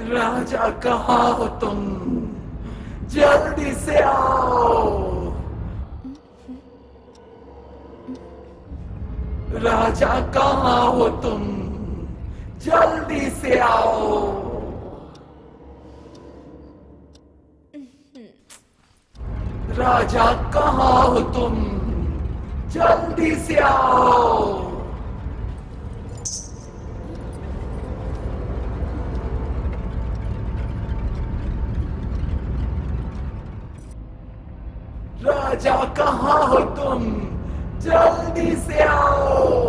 राजा कहाँ हो तुम? जल्दी से आओ। राजा कहाँ हो तुम? जल्दी से आओ। राजा कहाँ हो तुम? जल्दी से आओ। राजा कहाँ हो तुम? जल्दी से आओ।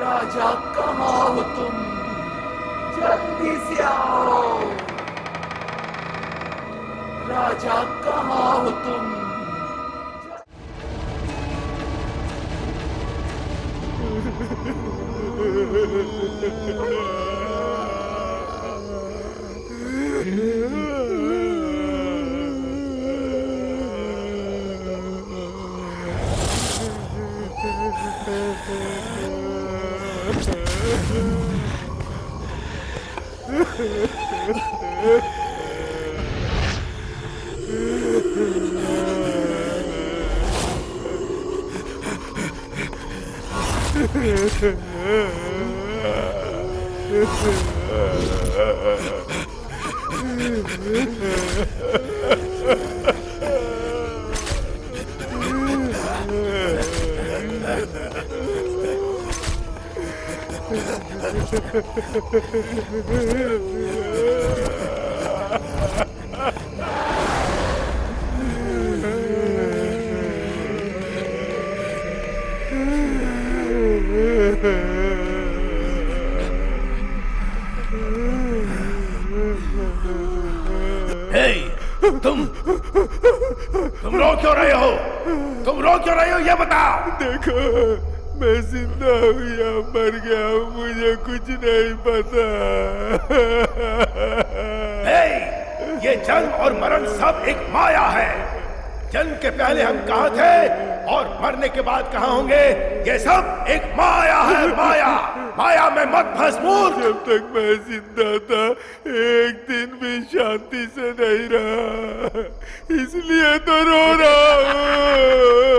राजा कहाँ हो तुम? जल्दी से आओ। राजा कहाँ हो तुम? तुम रो क्यों रहे हो? तुम रो क्यों रहे हो ये बताओ। देखो, मैं जिंदा हूँ या मर गया हूँ, मुझे कुछ नहीं पता। ये जन्म और मरण सब एक माया है। जन्म के पहले हम कहाँ थे और मरने के बाद कहाँ होंगे, ये सब एक माया है। माया, माया में मत फंस मूर्ख। जब तक मैं जिंदा था एक दिन भी शांति से नहीं रहा, इसलिए तो रो रहा हूँ।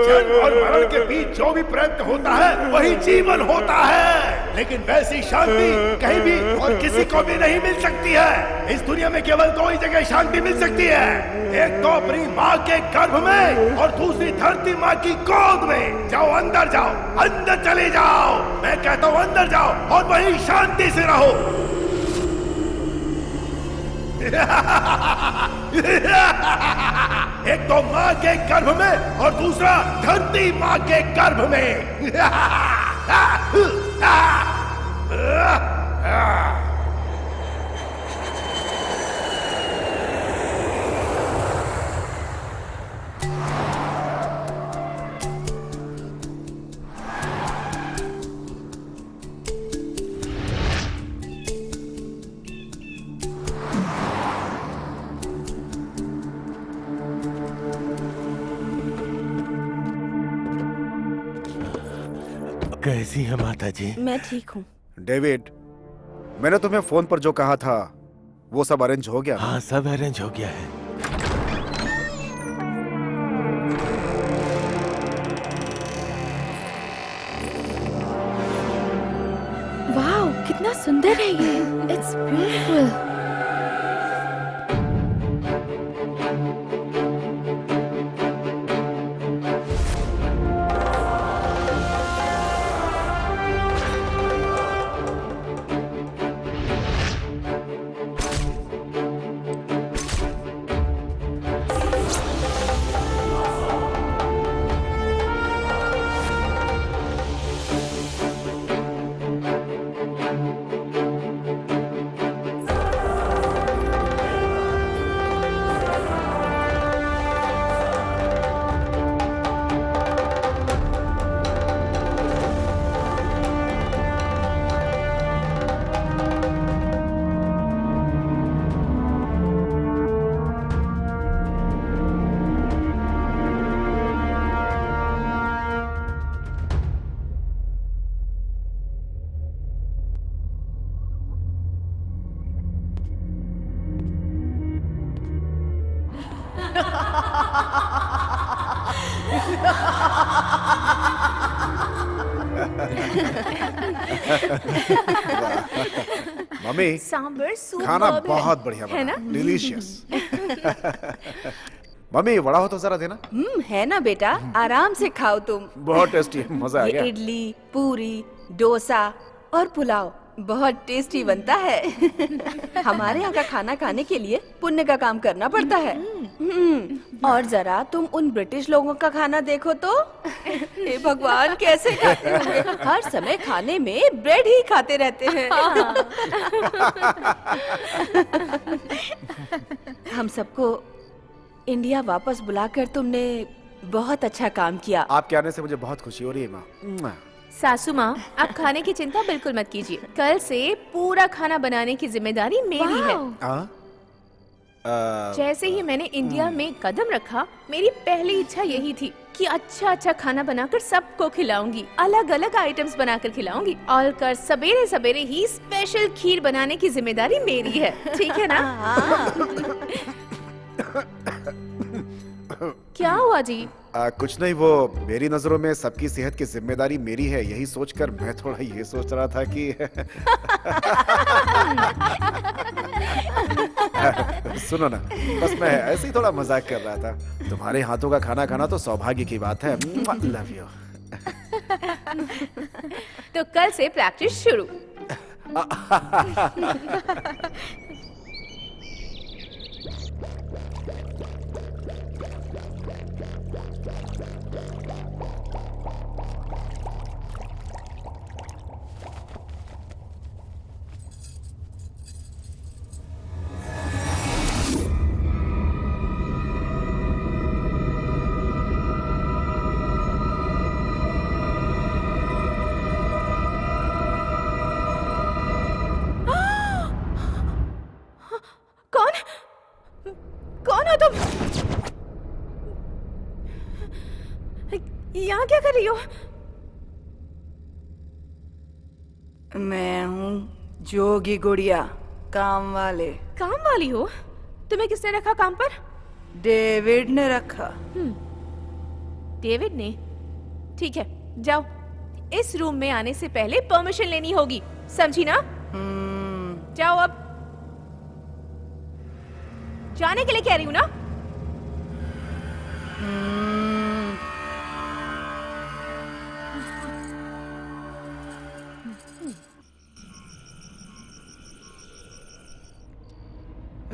जन्म और मरण के बीच जो भी प्रयत्न होता है वही जीवन होता है, लेकिन वैसी शांति कहीं भी और किसी को भी नहीं मिल सकती है। इस दुनिया में केवल दो ही जगह शांति मिल सकती है, एक तो अपनी माँ के गर्भ में और दूसरी धरती माँ की गोद में। जाओ अंदर, जाओ अंदर चले जाओ, मैं कहता हूँ अंदर जाओ और वहीं शांति से रहो। एक तो माँ के गर्भ में और दूसरा धरती माँ के गर्भ में। कैसी है माता जी? मैं ठीक हूँ। डेविड, मैंने तुम्हें फोन पर जो कहा था वो सब अरेंज हो गया? हाँ, सब अरेंज हो गया है। वाह, कितना सुंदर है ये। It's beautiful. Mummy sambar soup खाना बहुत बढ़िया है बना, ना? डिलीशियस। मम्मी वड़ा हो तो जरा देना। है ना बेटा, आराम से खाओ तुम। बहुत टेस्टी है, मजा आ ये गया। इडली, पूरी, डोसा और पुलाव बहुत टेस्टी बनता है। हमारे यहाँ का खाना खाने के लिए पुण्य का काम करना पड़ता है। और जरा तुम उन ब्रिटिश लोगों का खाना देखो तो, हे भगवान कैसे खाते होंगे। हर समय खाने में ब्रेड ही खाते रहते हैं। हम सबको इंडिया वापस बुलाकर तुमने बहुत अच्छा काम किया। आपके आने से मुझे बहुत खुशी हो रही है माँ। सासू माँ, आप खाने की चिंता बिल्कुल मत कीजिए। कल से पूरा खाना बनाने की जिम्मेदारी मेरी है। जैसे ही मैंने इंडिया में कदम रखा, मेरी पहली इच्छा यही थी कि अच्छा अच्छा खाना बनाकर सबको खिलाऊंगी, अलग अलग आइटम्स बनाकर खिलाऊंगी। और कल सवेरे सवेरे ही स्पेशल खीर बनाने की जिम्मेदारी मेरी है, ठीक है ना? क्या हुआ जी? कुछ नहीं, वो मेरी नजरों में सबकी सेहत की जिम्मेदारी मेरी है, यही सोचकर मैं थोड़ा ये सोच रहा था कि सुनो ना, बस मैं ऐसे ही थोड़ा मजाक कर रहा था। तुम्हारे हाथों का खाना खाना तो सौभाग्य की बात है। Love you. तो कल से प्रैक्टिस शुरू। कौन हो तुम? यहाँ क्या कर रही हो? मैं हूँ जोगी गुड़िया, काम वाले। काम वाली हो? तुम्हें किसने रखा काम पर? डेविड ने रखा। डेविड ने? ठीक है, जाओ। इस रूम में आने से पहले परमिशन लेनी होगी, समझी ना? जाओ अब। जाने के लिए कह रही हूँ ना?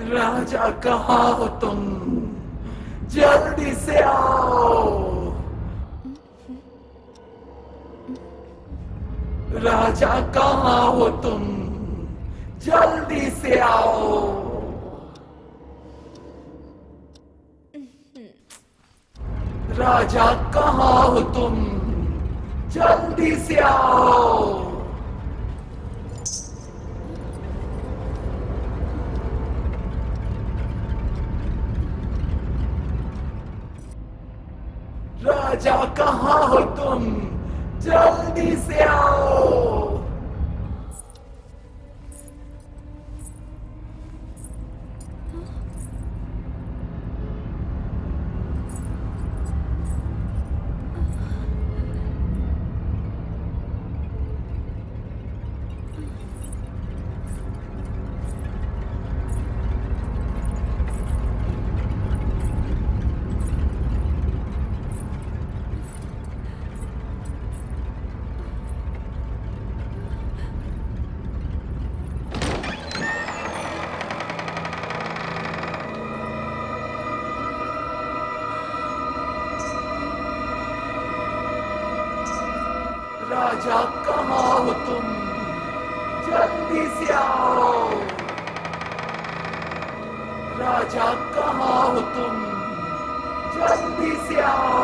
राजा कहाँ हो तुम? जल्दी से आओ। राजा कहाँ हो तुम? जल्दी से आओ। राजा कहाँ हो तुम? जल्दी से आओ। राजा कहाँ हो तुम? जल्दी से आओ। राजा कहाँ हो तुम? जल्दी से आओ। राजा कहाँ हो तुम? जल्दी से आओ।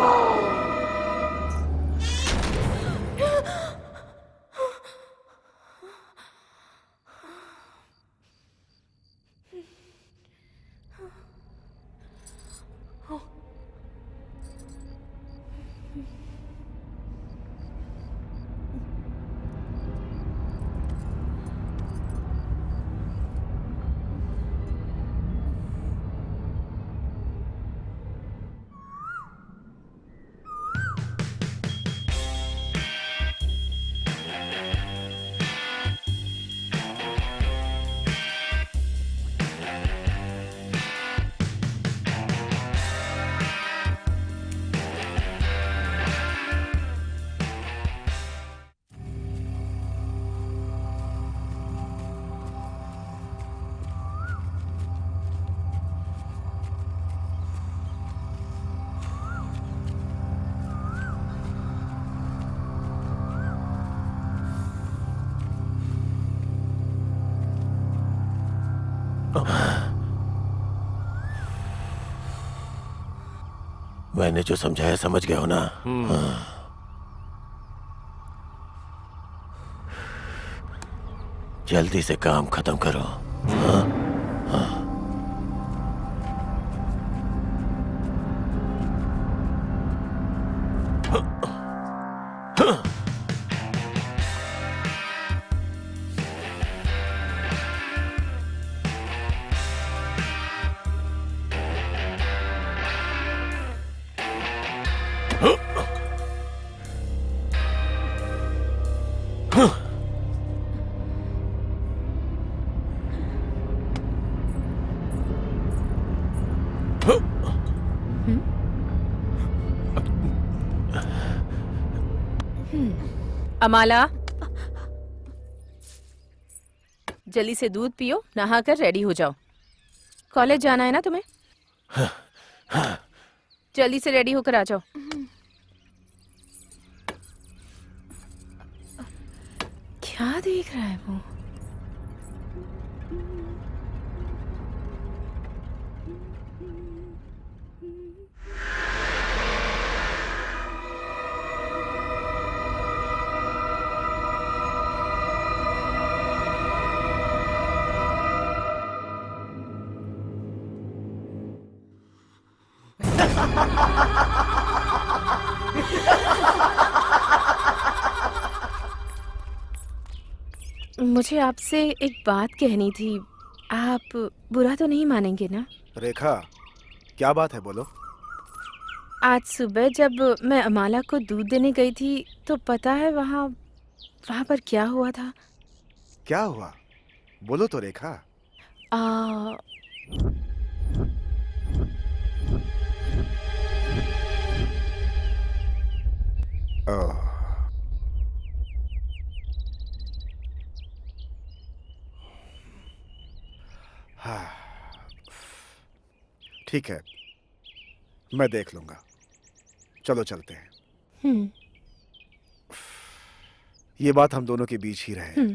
मैंने जो समझाया समझ गए हो ना? जल्दी से काम खत्म करो। अमाला, जल्दी से दूध पियो, नहाकर रेडी हो जाओ। कॉलेज जाना है ना तुम्हें? जल्दी से रेडी होकर आ जाओ। क्या देख रहा है वो? मुझे आपसे एक बात कहनी थी। आप बुरा तो नहीं मानेंगे ना? रेखा, क्या बात है, बोलो। आज सुबह जब मैं अमाला को दूध देने गई थी तो पता है वहाँ पर क्या हुआ था? क्या हुआ, बोलो तो रेखा। ओह, हाँ, ठीक है, मैं देख लूंगा। चलो चलते हैं। ये बात हम दोनों के बीच ही रहे।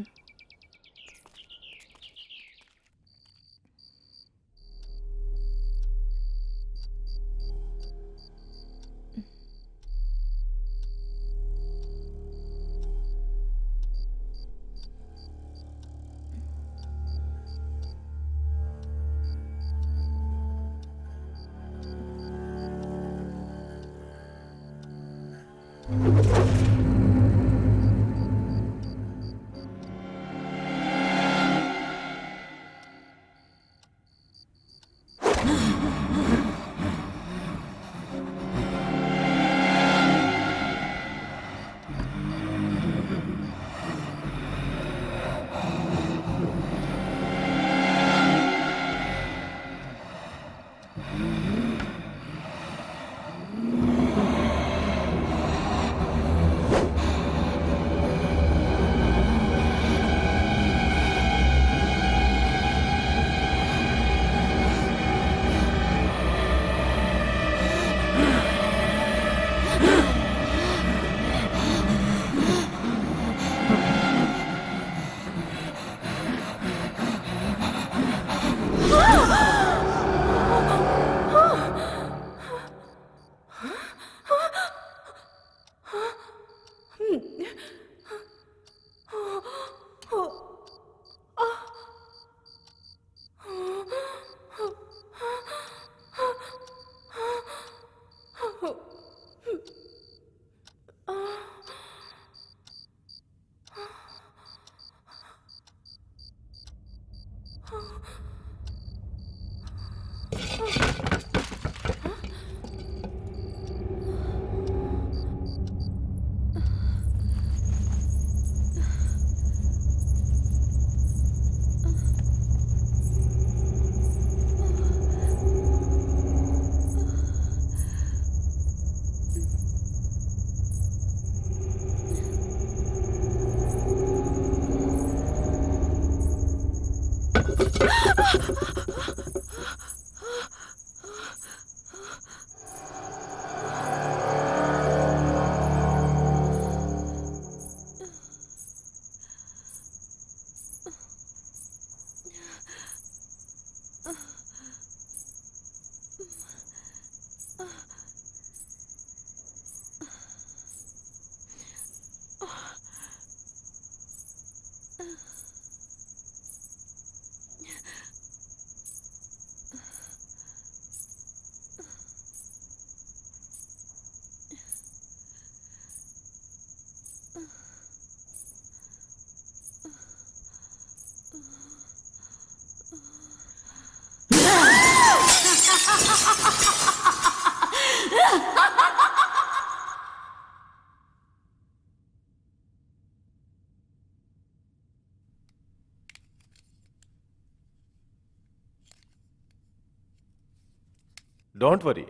डोंट वरी,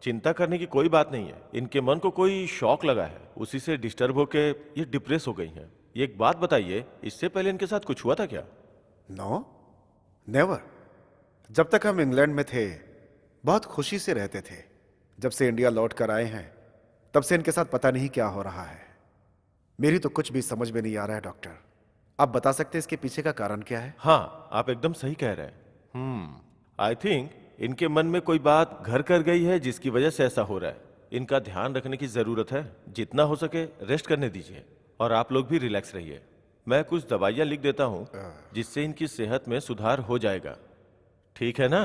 चिंता करने की कोई बात नहीं है। इनके मन को कोई शॉक लगा है, उसी से डिस्टर्ब होके ये डिप्रेस हो गई हैं। ये एक बात बताइए, इससे पहले इनके साथ कुछ हुआ था क्या? No, never. जब तक हम इंग्लैंड में थे बहुत खुशी से रहते थे। जब से इंडिया लौट कर आए हैं तब से इनके साथ पता नहीं क्या हो रहा है। मेरी तो कुछ भी समझ में नहीं आ रहा है डॉक्टर। आप बता सकते हैं इसके पीछे का कारण क्या है? हाँ, आप एकदम सही कह रहे हैं। आई थिंक इनके मन में कोई बात घर कर गई है जिसकी वजह से ऐसा हो रहा है। इनका ध्यान रखने की जरूरत है। जितना हो सके रेस्ट करने दीजिए और आप लोग भी रिलैक्स रहिए। मैं कुछ दवाइयाँ लिख देता हूँ जिससे इनकी सेहत में सुधार हो जाएगा। ठीक है ना?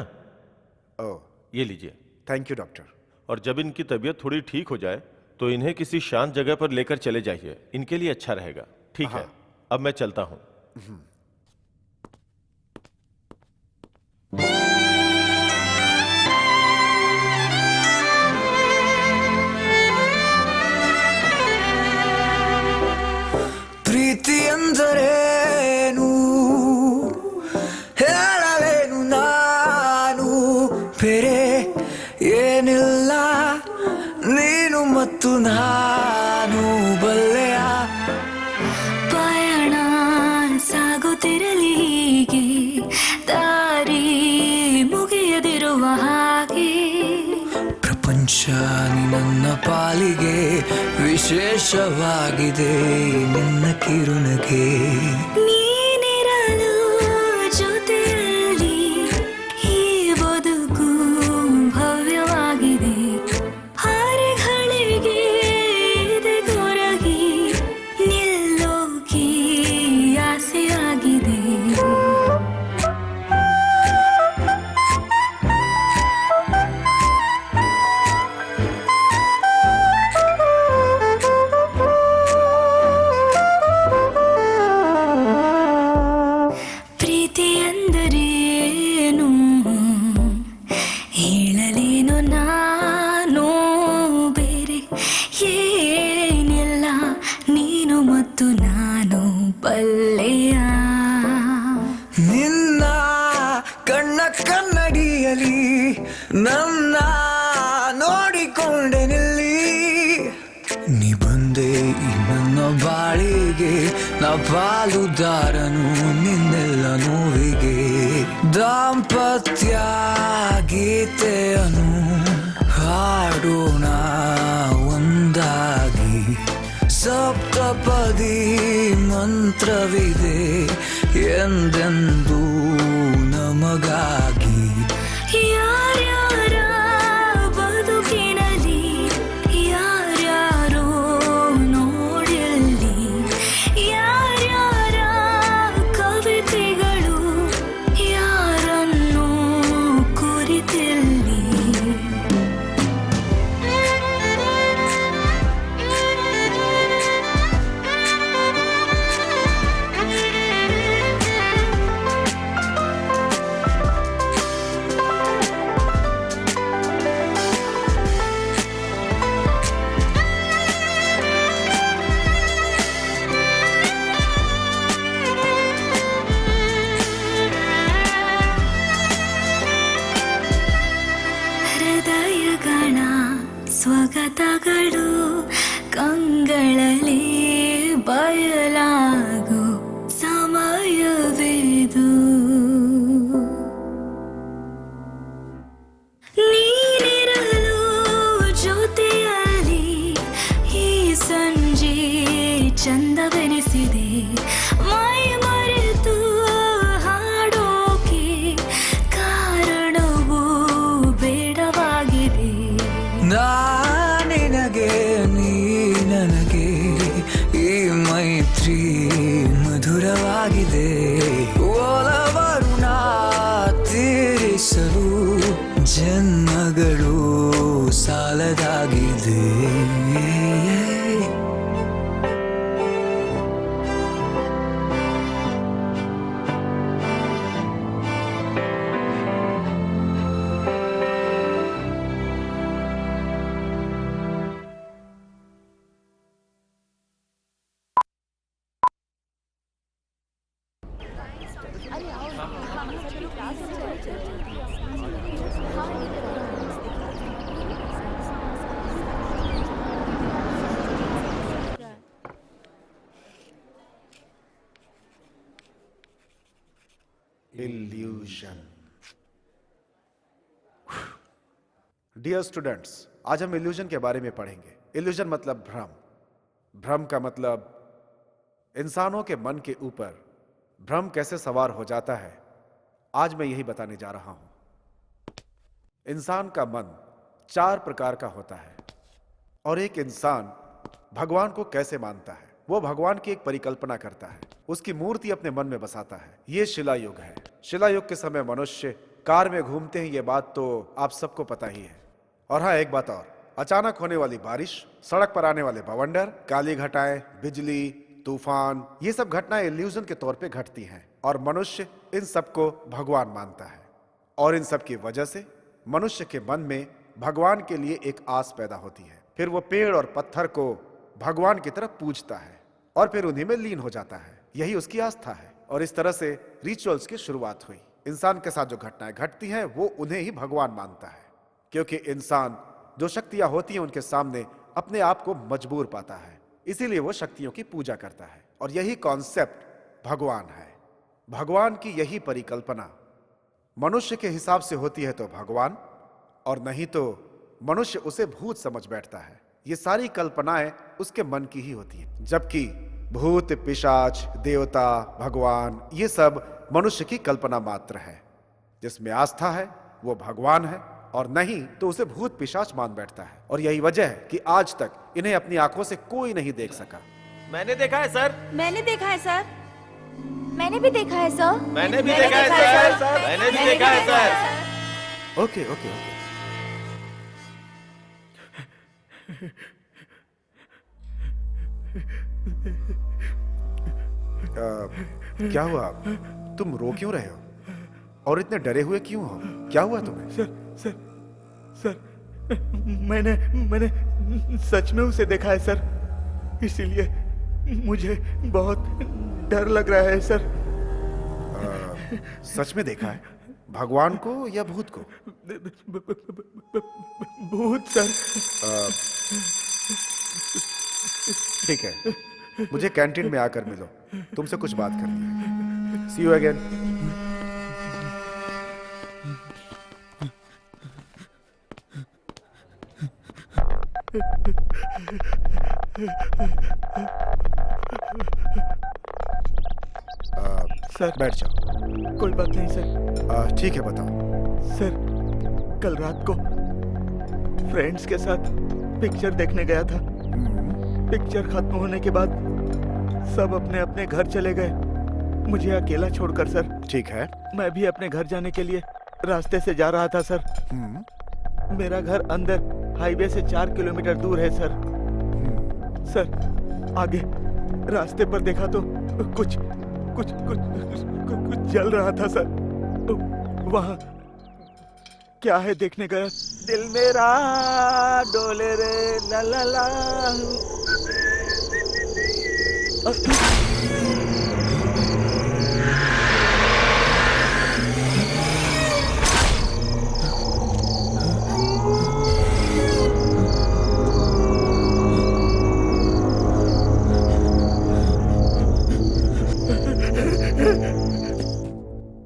ओह, ये लीजिए। Thank you doctor. और जब इनकी तबीयत थोड़ी ठीक हो जाए तो इन्हें किसी शांत जगह पर लेकर चले जाइए, इनके लिए अच्छा रहेगा। ठीक है, अब मैं चलता हूँ। ಪ್ರೀತಿ ಅಂದರೇನು ಹೇಳಲೇನು ನಾನು, ಬೇರೆ ಏನಿಲ್ಲ ನೀನು ಮತ್ತು ನಾನು ಬಲ್ಲೆಯ. ಪಯಣ ಸಾಗುತ್ತಿರಲಿ ಹೀಗೆ, ದಾರಿ ಮುಗಿಯದಿರುವ ಹಾಗೆ. ಪ್ರಪಂಚ ನನ್ನ ಪಾಲಿಗೆ ವಿಶೇಷವಾಗಿದೆ ನಿನ್ನ ಕಿರುನಗೆ. ನೀನಿರಲು ಜೊತೆಯಲ್ಲಿ ಈ ಬದುಕು ಭವ್ಯವಾಗಿದೆ. ಹಾರೆಗಳಿಗೆ ಕೊರಗಿ ನಿಲ್ಲೋಕೆ ಆಸೆಯಾಗಿದೆ. ಪ್ರೀತಿ ಎಂದರೇನು ಹೇಳಲೇನು ನಾನು, ಬೇರೆ ಏನಿಲ್ಲ ನೀನು ಮತ್ತು ನಾನು ಬಲ್ಲೆಯ. ನಿನ್ನ ಕಣ್ಣ ಕನ್ನಡಿಯಲಿ ನನ್ನ ನೋಡಿಕೊಂಡೆ ನಿಲ್ಲಿ. ನೀ ಬಂದೆ ಈ ನನ್ನ ಬಾಳಿಗೆ, ನಾ ಪಾಲುದಾರನು ನಿನ್ನೆಲ್ಲ ನೋವಿಗೆ. ದಾಂಪತ್ಯ ಗೀತೆಯನ್ನು ಹಾಡೋಣ ಒಂದಾಗಿ. ಸಪ್ತಪದಿ ಮಂತ್ರವಿದೆ ಎಂದೆಂದೂ ನಮಗಾಗಿ. ಯಾರ್ಯಾರ ಬದುಕಿನಲ್ಲಿ ಯಾರ್ಯಾರೋ ನೋಡಲಿ, ಯಾರ್ಯಾರ ಕವಿತೆಗಳು ಯಾರನ್ನು ಕುರಿತಿಲ್ಲಿ. ಹೃದಯಗಳ ಸ್ವಗತಗಳು ಕಂಗಳಲ್ಲಿ ಬಯಲಾಗೋ ಸಮಯವೇದು. ನೀನಿರಲು ಜೊತೆಯಲ್ಲಿ ಈ ಸಂಜೆ ಚಂದವೆನಿಸಿದೆ. ಮೈ ಮರೆತು ಹಾಡೋಕೆ ಕಾರಣವೂ ಬೇಡವಾಗಿದೆ. ನಿನಗೆ ನೀ ನನಗೆ ಈ ಮೈತ್ರಿ ಮಧುರ ಮಧುರವಾಗಿದೆ ಒಲವರುಣ ತೀರಿಸಲು ಜನ್ಮಗಳು ಸಾಲದಾಗಿದೆ. इल्यूजन. डियर स्टूडेंट्स, आज हम इल्यूजन के बारे में पढ़ेंगे. इल्यूजन मतलब भ्रम. भ्रम का मतलब इंसानों के मन के ऊपर भ्रम कैसे सवार हो जाता है. आज मैं यही बताने जा रहा हूं. इंसान का मन 4 प्रकार का होता है और एक इंसान भगवान को कैसे मानता है. वो भगवान की एक परिकल्पना करता है, उसकी मूर्ति अपने मन में बसाता है. ये शिलायुग है. शिलायुग के समय मनुष्य कार में घूमते हैं, ये बात तो आप सबको पता ही है. और हाँ, एक बात और, अचानक होने वाली बारिश, सड़क पर आने वाले बवंडर, काली घटाएं, बिजली, तूफान, ये सब घटनाएं इल्यूजन के तौर पे घटती हैं और मनुष्य इन सबको भगवान मानता है. और इन सब की वजह से मनुष्य के मन में भगवान के लिए एक आस पैदा होती है. फिर वो पेड़ और पत्थर को भगवान की तरफ पूजता है और फिर उन्हीं में लीन हो जाता है. यही उसकी आस्था है. और इस तरह से रिचुअल्स की शुरुआत हुई. इंसान के साथ जो घटनाएं घटती हैं वो उन्हें ही भगवान मानता है, क्योंकि इंसान जो शक्तियां होती हैं उनके सामने अपने आप को मजबूर पाता है, इसीलिए वो शक्तियों की पूजा करता है. और यही कॉन्सेप्ट भगवान है. भगवान की यही परिकल्पना मनुष्य के हिसाब से होती है तो भगवान, और नहीं तो मनुष्य उसे भूत समझ बैठता है. ये सारी कल्पनाएं उसके मन की ही होती हैं, जबकि भूत, पिशाच, देवता, भगवान, ये सब मनुष्य की कल्पना मात्र है. जिसमें आस्था है वो भगवान है और नहीं तो उसे भूत पिशाच मान बैठता है. और यही वजह है कि आज तक इन्हें अपनी आंखों से कोई नहीं देख सका. मैंने देखा है सर. मैंने देखा है सर. मैंने भी देखा है सर. मैंने भी देखा है सर. मैंने भी देखा है सर. Okay okay okay. क्या हुआ? तुम रो क्यों रहे हो और इतने डरे हुए क्यों हो? क्या हुआ तुम्हें? सर, मैंने सच में उसे देखा है सर, इसीलिए मुझे बहुत डर लग रहा है सर. सच में देखा है? भगवान को या भूत को? भूत सर. ठीक है, मुझे कैंटीन में आकर मिलो, तुमसे कुछ बात करनी है. सी यू अगेन. सर, बैठ जाओ. कोई बात नहीं सर. ठीक है, बताओ. सर, कल रात को फ्रेंड्स के साथ पिक्चर देखने गया था. पिक्चर खत्म होने के बाद सब अपने अपने घर चले गए, मुझे अकेला छोड़कर सर. ठीक है. मैं भी अपने घर जाने के लिए रास्ते से जा रहा था सर. मेरा घर अंदर हाईवे से 4 किलोमीटर दूर है सर. सर, आगे रास्ते पर देखा तो कुछ जल रहा था सर. वहाँ क्या है देखने गया. दिल मेरा डोले रे ला ला ला.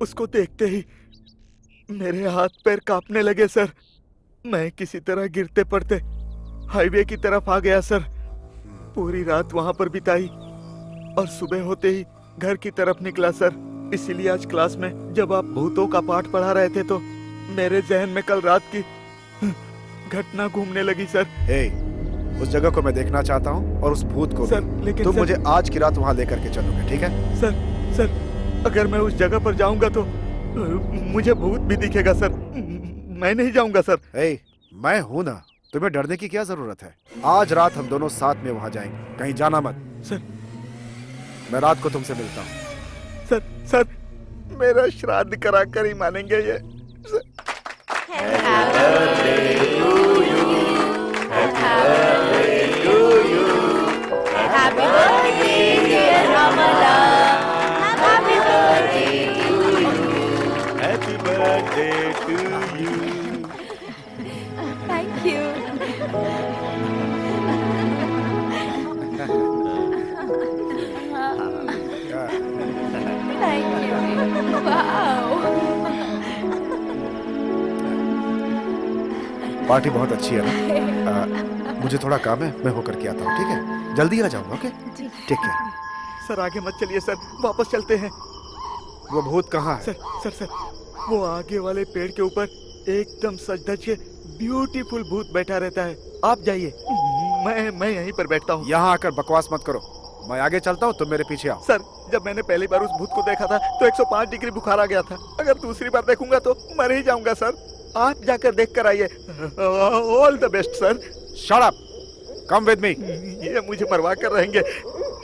उसको देखते ही मेरे हाथ पैर कांपने लगे सर. मैं किसी तरह गिरते पड़ते हाईवे की तरफ आ गया सर. पूरी रात वहां पर बिताई और सुबह होते ही घर की तरफ निकला सर. इसीलिए आज क्लास में जब आप भूतों का पाठ पढ़ा रहे थे तो मेरे जहन में कल रात की घटना घूमने लगी सर. हे, उस जगह को मैं देखना चाहता हूँ और उस भूत को सर, भी। लेकिन तुम सर- मुझे आज की रात वहाँ लेकर के चलोगे, ठीक है? सर, अगर मैं उस जगह पर जाऊंगा तो मुझे भूत भी दिखेगा सर। मैं नहीं जाऊंगा सर। ए, मैं हूं ना, तुम्हें डरने की क्या जरूरत है? आज रात हम दोनों साथ में वहाँ जाएंगे, कहीं जाना मत। सर, मैं रात को तुमसे मिलता हूँ। सर, मेरा श्राद्ध करा कर ही मानेंगे ये। Happy birthday, dear Amala. Happy birthday to you. Happy birthday to you. Thank you. Thank you. Wow. Party बहुत अच्छी है ना? मुझे थोड़ा काम है, मैं होकर के आता हूँ, ठीक है? जल्दी आ जाऊंगा, ओके? ठीक है। सर आगे मत चलिए सर, वापस चलते हैं। वो भूत कहाँ है? सर, वो आगे वाले पेड़ के ऊपर एकदम सज धज के ब्यूटीफुल भूत बैठा रहता है। आप जाइए, मैं यहीं पर बैठता हूँ। यहाँ आकर बकवास मत करो, मैं आगे चलता हूँ, तुम मेरे पीछे आओ। सर, जब मैंने पहली बार उस भूत को देखा था तो 105 डिग्री बुखार आ गया था। अगर दूसरी बार देखूंगा तो मर ही जाऊंगा सर। आप जाकर देख कर आइए। All the best sir. Shut up, come with me. ये मुझे मरवा कर रहेंगे।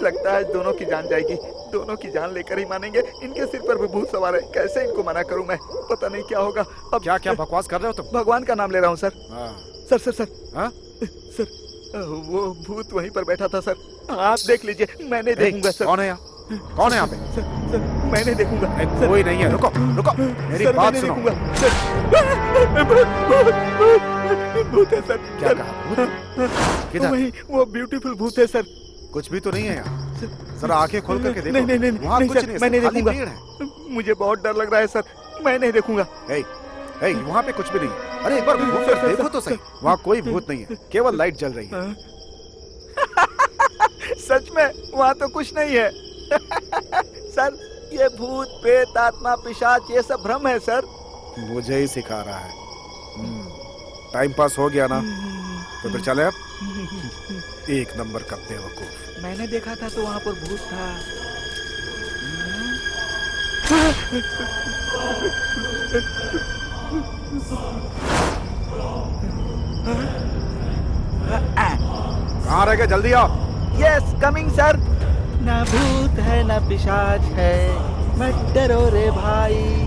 लगता है दोनों की जान जाएगी। दोनों की जान लेकर ही मानेंगे। इनके सिर पर भी भूत सवार है, कैसे इनको मना करूं मैं? पता नहीं क्या होगा। अब क्या क्या बकवास कर रहे हो तुम? भगवान का नाम ले रहा हूँ सर। हाँ। सर हाँ? सर, वो भूत वहीं पर बैठा था सर। आप देख लीजिए, मैं नहीं देखूंगा सर। कौन है यहाँ? कौन है यहाँ पे? सर, मैं नहीं देखूंगा। कोई नहीं है, रुको रुको, मेरी सर, बात मैं नहीं सुनो। देखूंगा। सर, भूत है सर। क्या सर, कहा? भूत? किधर? वही वो ब्यूटीफुल भूत है सर। कुछ भी तो नहीं है यहाँ। सर आंखें खोल करके देखो। नहीं, वहाँ कुछ सर, नहीं है, मैं नहीं खाली देखूंगा। पेड़ है। मुझे बहुत डर लग रहा है सर, मैं नहीं देखूंगा। वहाँ पे कुछ भी नहीं है। अरे एक बार घूम कर सर, देखो तो सही, वहाँ कोई भूत नहीं है, केवल लाइट जल रही है। सच में वहाँ तो कुछ नहीं है। सर, ये भूत प्रेत आत्मा पिशाच ये सब भ्रम है सर। मुझे ही सिखा रहा है। टाइम पास हो गया ना, तो फिर चले अब। एक नंबर का बेवकूफ। मैंने देखा था तो वहाँ पर भूत था। कहाँ रह गए? जल्दी आओ। Yes, coming sir. ना भूत है ना पिशाच है, मत डरो रे भाई।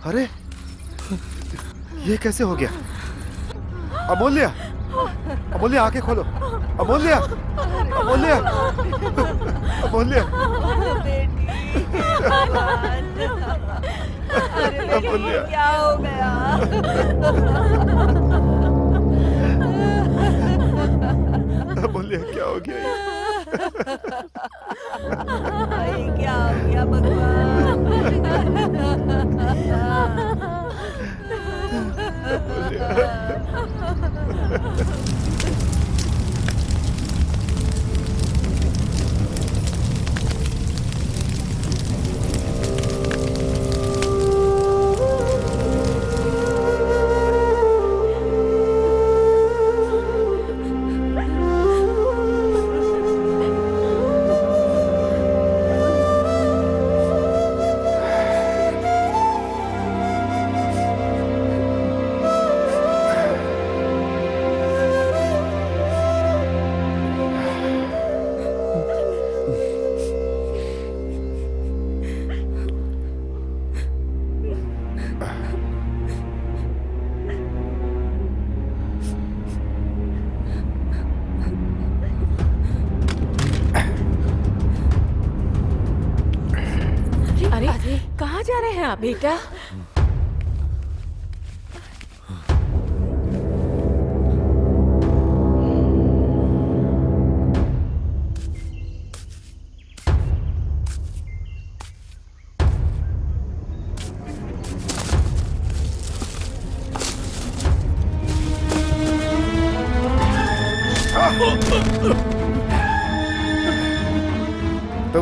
अरे ये कैसे हो गया? अमूल्य, अमूल्य आंखें खोलो। अमूल्य, अमूल्य, अमूल्य, अमूल्य, क्या हो गया? अमूल्य क्या हो गया? ये क्या हो गया भगवान? अरे कहाँ जा रहे हैं आप? बेटा,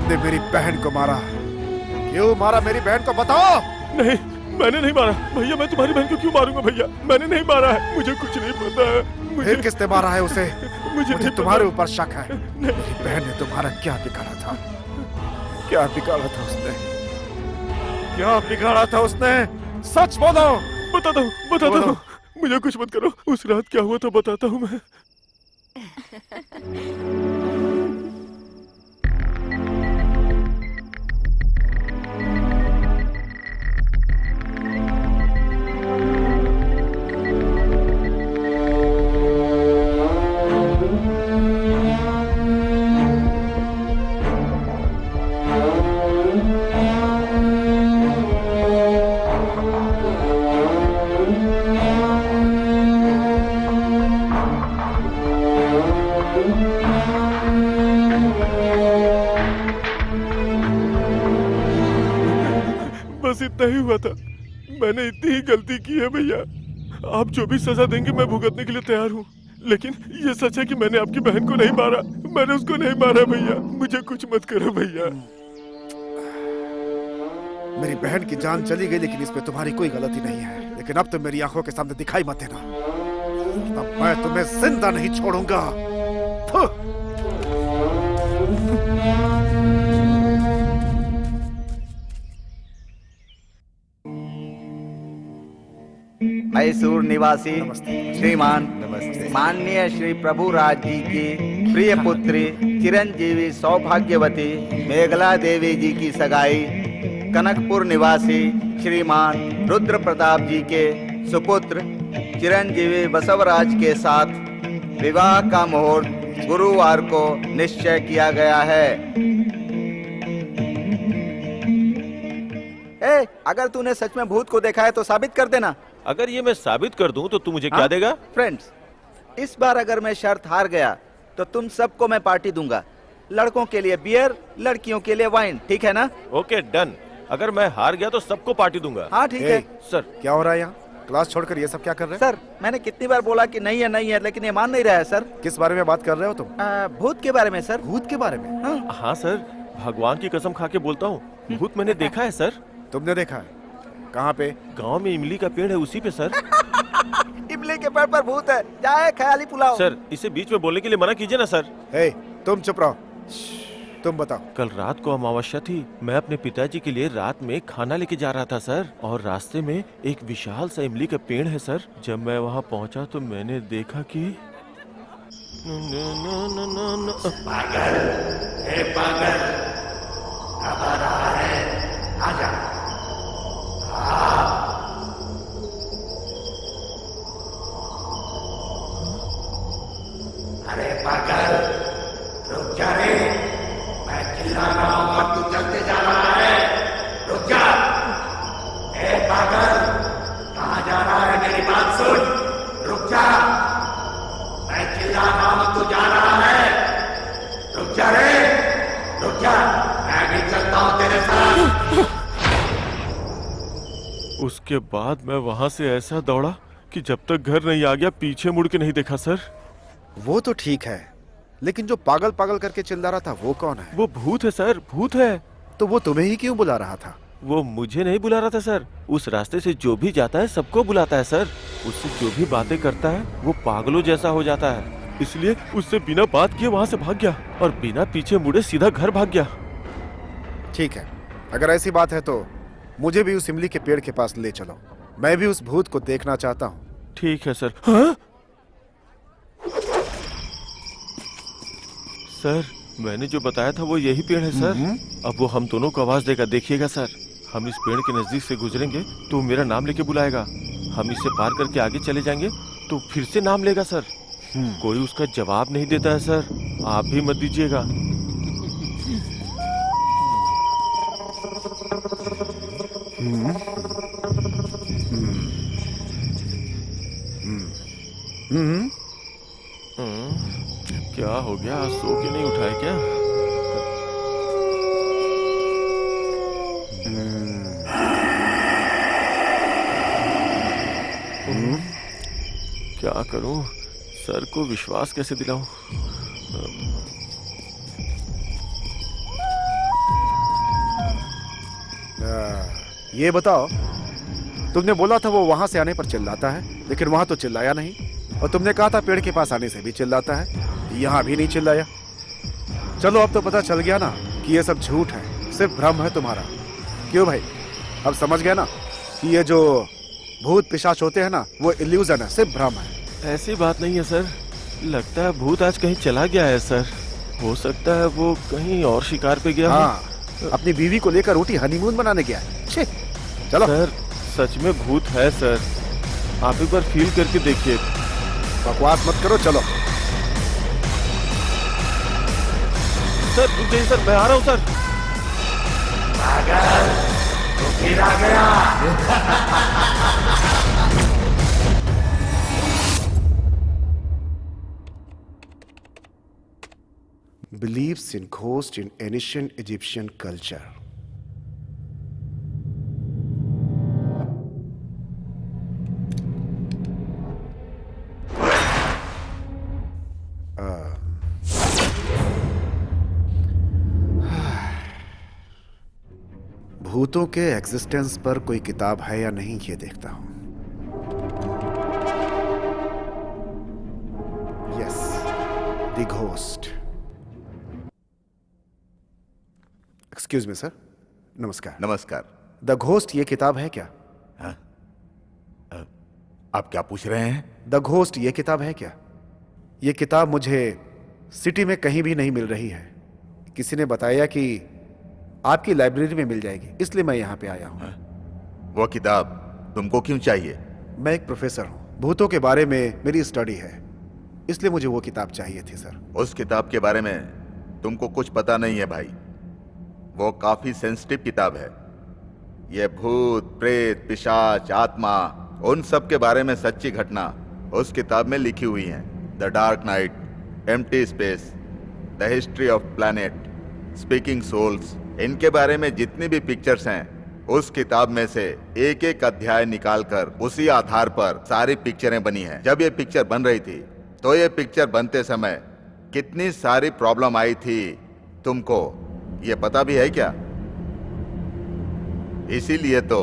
तुमने मेरी बहन को मारा? क्यों मारा मेरी बहन को, बताओ। नहीं, मैंने नहीं मारा भैया। मैं तुम्हारी बहन को क्यों मारूंगा भैया? मैंने नहीं मारा है, मुझे कुछ नहीं पता है। फिर किसने मारा है उसे? मुझे तुम्हारे ऊपर शक है। मेरी बहन ने तुम्हारा क्या बिगाड़ा था? क्या बिगाड़ा था उसने? क्या बिगाड़ा था उसने? सच बोलो। बताता हूँ। मुझे कुछ मत करो। उस रात क्या हुआ था बताता हूँ मैं। बस इतना ही हुआ था। मैंने इतनी ही गलती की है भैया। आप जो भी सजा देंगे मैं भुगतने के लिए तैयार हूँ। लेकिन ये सच है कि मैंने आपकी बहन को नहीं मारा। मैंने उसको नहीं मारा भैया। मुझे कुछ मत करो भैया। मेरी बहन की जान चली गई, लेकिन इसमें तुम्हारी कोई गलती नहीं है। लेकिन अब तुम मेरी आंखों के सामने दिखाई मत देना, तब मैं तुम्हें जिंदा नहीं छोड़ूंगा। मैसूर निवासी श्रीमान माननीय श्री प्रभुराज जी की प्रिय पुत्री चिरंजीवी सौभाग्यवती मेघला देवी जी की सगाई कनकपुर निवासी श्रीमान रुद्र प्रताप जी के सुपुत्र चिरंजीवी बसवराज के साथ विवाह का मुहूर्त गुरुवार को निश्चय किया गया है। अगर तूने सच में भूत को देखा है तो साबित कर देना। अगर ये मैं साबित कर दूं तो तू मुझे क्या देगा? फ्रेंड्स, इस बार अगर मैं शर्त हार गया तो तुम सबको मैं पार्टी दूंगा। लड़कों के लिए बियर, लड़कियों के लिए वाइन, ठीक है ना? Okay done. अगर मैं हार गया तो सबको पार्टी दूंगा। हाँ ठीक है। सर क्या हो रहा है यहाँ? क्लास छोड़कर ये सब क्या कर रहे हैं? सर मैंने कितनी बार बोला कि नहीं है, लेकिन ये मान नहीं रहा है सर। किस बारे में बात कर रहे हो तुम? भूत के बारे में सर। भूत के बारे में? हाँ सर, भगवान की कसम खा के बोलता हूँ, भूत मैंने देखा है सर। तुमने देखा है? कहाँ पे? गांव में इमली का पेड़ है, उसी पे सर। इमली के पेड़ पर भूत है, जाए ख्याली पुलाव। सर इसे बीच में बोलने के लिए मना कीजिए ना सर। हे, तुम चुप रहो। तुम बताओ। कल रात को अमावस्या थी। मैं अपने पिताजी के लिए रात में खाना लेके जा रहा था सर, और रास्ते में एक विशाल सा इमली का पेड़ है सर। जब मैं वहाँ पहुँचा तो मैंने देखा कि पागल, हे पागल, अब आ रहा है, आजा। अरे पागल, रुक जा रे। मैं चिल्ला रहा हूं और तू चलते जा रहा है। रुक जा। ए पागल, कहां जा रहा है? मेरी बात सुन। रुक जा। मैं चिल्ला रहा हूं, तू जा रहा है। रुक जा रे, रुक जा। मैं भी चलता हूं तेरे साथ। उसके बाद मैं वहाँ से ऐसा दौड़ा कि जब तक घर नहीं आ गया पीछे मुड़ के नहीं देखा सर। वो तो ठीक है, लेकिन जो पागल पागल करके चिल्ला रहा था वो कौन है? वो भूत है सर, भूत है। तो वो तुम्हें ही क्यों बुला रहा था? वो मुझे नहीं बुला रहा था सर। उस रास्ते से जो भी जाता है सबको बुलाता है सर। उससे जो भी बातें करता है वो पागलों जैसा हो जाता है। इसलिए उससे बिना बात किए वहाँ से भाग गया और बिना पीछे मुड़े सीधा घर भाग गया। ठीक है, अगर ऐसी बात है तो मुझे भी उस इमली के पेड़ के पास ले चलो। मैं भी उस भूत को देखना चाहता हूँ। ठीक है सर। हाँ? सर मैंने जो बताया था वो यही पेड़ है सर। अब वो हम दोनों को आवाज देगा, देखिएगा सर। हम इस पेड़ के नजदीक से गुजरेंगे तो मेरा नाम लेके बुलाएगा। हम इसे पार करके आगे चले जाएंगे तो फिर से नाम लेगा सर। कोई उसका जवाब नहीं देता है सर, आप भी मत दीजिएगा। क्या हो गया? सो के नहीं उठाए क्या? क्या करूं? सर को विश्वास कैसे दिलाऊं? ये बताओ, तुमने बोला था वो वहां से आने पर चिल्लाता है, लेकिन वहां तो चिल्लाया नहीं। और तुमने कहा था पेड़ के पास आने से भी चिल्लाता है, यहां भी नहीं चिल्लाया। चलो अब तो पता चल गया ना कि ये सब झूठ है, सिर्फ भ्रम है तुम्हारा। क्यों भाई, अब समझ गया ना कि ये जो भूत पिशाच होते हैं ना, वो इल्यूजन है, सिर्फ भ्रम है। ऐसी बात नहीं है सर, लगता है भूत आज कहीं चला गया है सर। हो सकता है वो कहीं और शिकार पे गया हो। हाँ, अपनी बीवी को लेकर रोटी हनीमून बनाने गया है। छे, चलो। सर सच में भूत है सर, आप एक बार फील करके देखिए। बकवास मत करो, चलो। सर रुक जाइए सर, मैं आ रहा हूँ सर। पागल, तो फिर आ गया। Beliefs in ghosts in ancient Egyptian culture. भूतों के एग्जिस्टेंस पर कोई किताब है या नहीं, ये देखता हूं। Yes, the ghost. Excuse me sir, नमस्कार। नमस्कार। द घोस्ट ये किताब है क्या? आप क्या पूछ रहे हैं? द घोस्ट ये किताब है क्या? ये किताब मुझे सिटी में कहीं भी नहीं मिल रही है। किसी ने बताया कि आपकी लाइब्रेरी में मिल जाएगी, इसलिए मैं यहाँ पे आया हूँ। वो किताब तुमको क्यों चाहिए? मैं एक प्रोफेसर हूँ, भूतों के बारे में मेरी स्टडी है, इसलिए मुझे वो किताब चाहिए थी सर। उस किताब के बारे में तुमको कुछ पता नहीं है भाई, वो काफी सेंसिटिव किताब है। ये भूत, प्रेत, पिशाच, आत्मा, उन सब के बारे में सच्ची घटना उस किताब में लिखी हुई है। The dark night, empty space, the history of planet, speaking souls, इनके बारे में जितनी भी पिक्चर्स हैं उस किताब में से एक एक अध्याय निकालकर उसी आधार पर सारी पिक्चरें बनी हैं। जब ये पिक्चर बन रही थी तो ये पिक्चर बनते समय कितनी सारी प्रॉब्लम आई थी तुमको ये पता भी है क्या? इसीलिए तो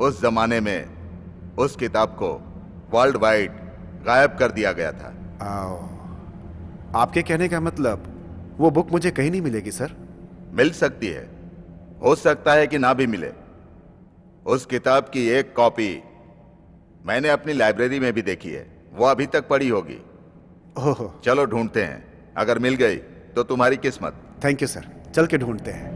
उस जमाने में उस किताब को वर्ल्ड वाइड गायब कर दिया गया था। आओ, आपके कहने का मतलब वो बुक मुझे कहीं नहीं मिलेगी सर? मिल सकती है, हो सकता है कि ना भी मिले। उस किताब की एक कॉपी मैंने अपनी लाइब्रेरी में भी देखी है, वो अभी तक पड़ी होगी। ओह, चलो ढूंढते हैं, अगर मिल गई तो तुम्हारी किस्मत। थैंक यू सर, चल के ढूंढते हैं।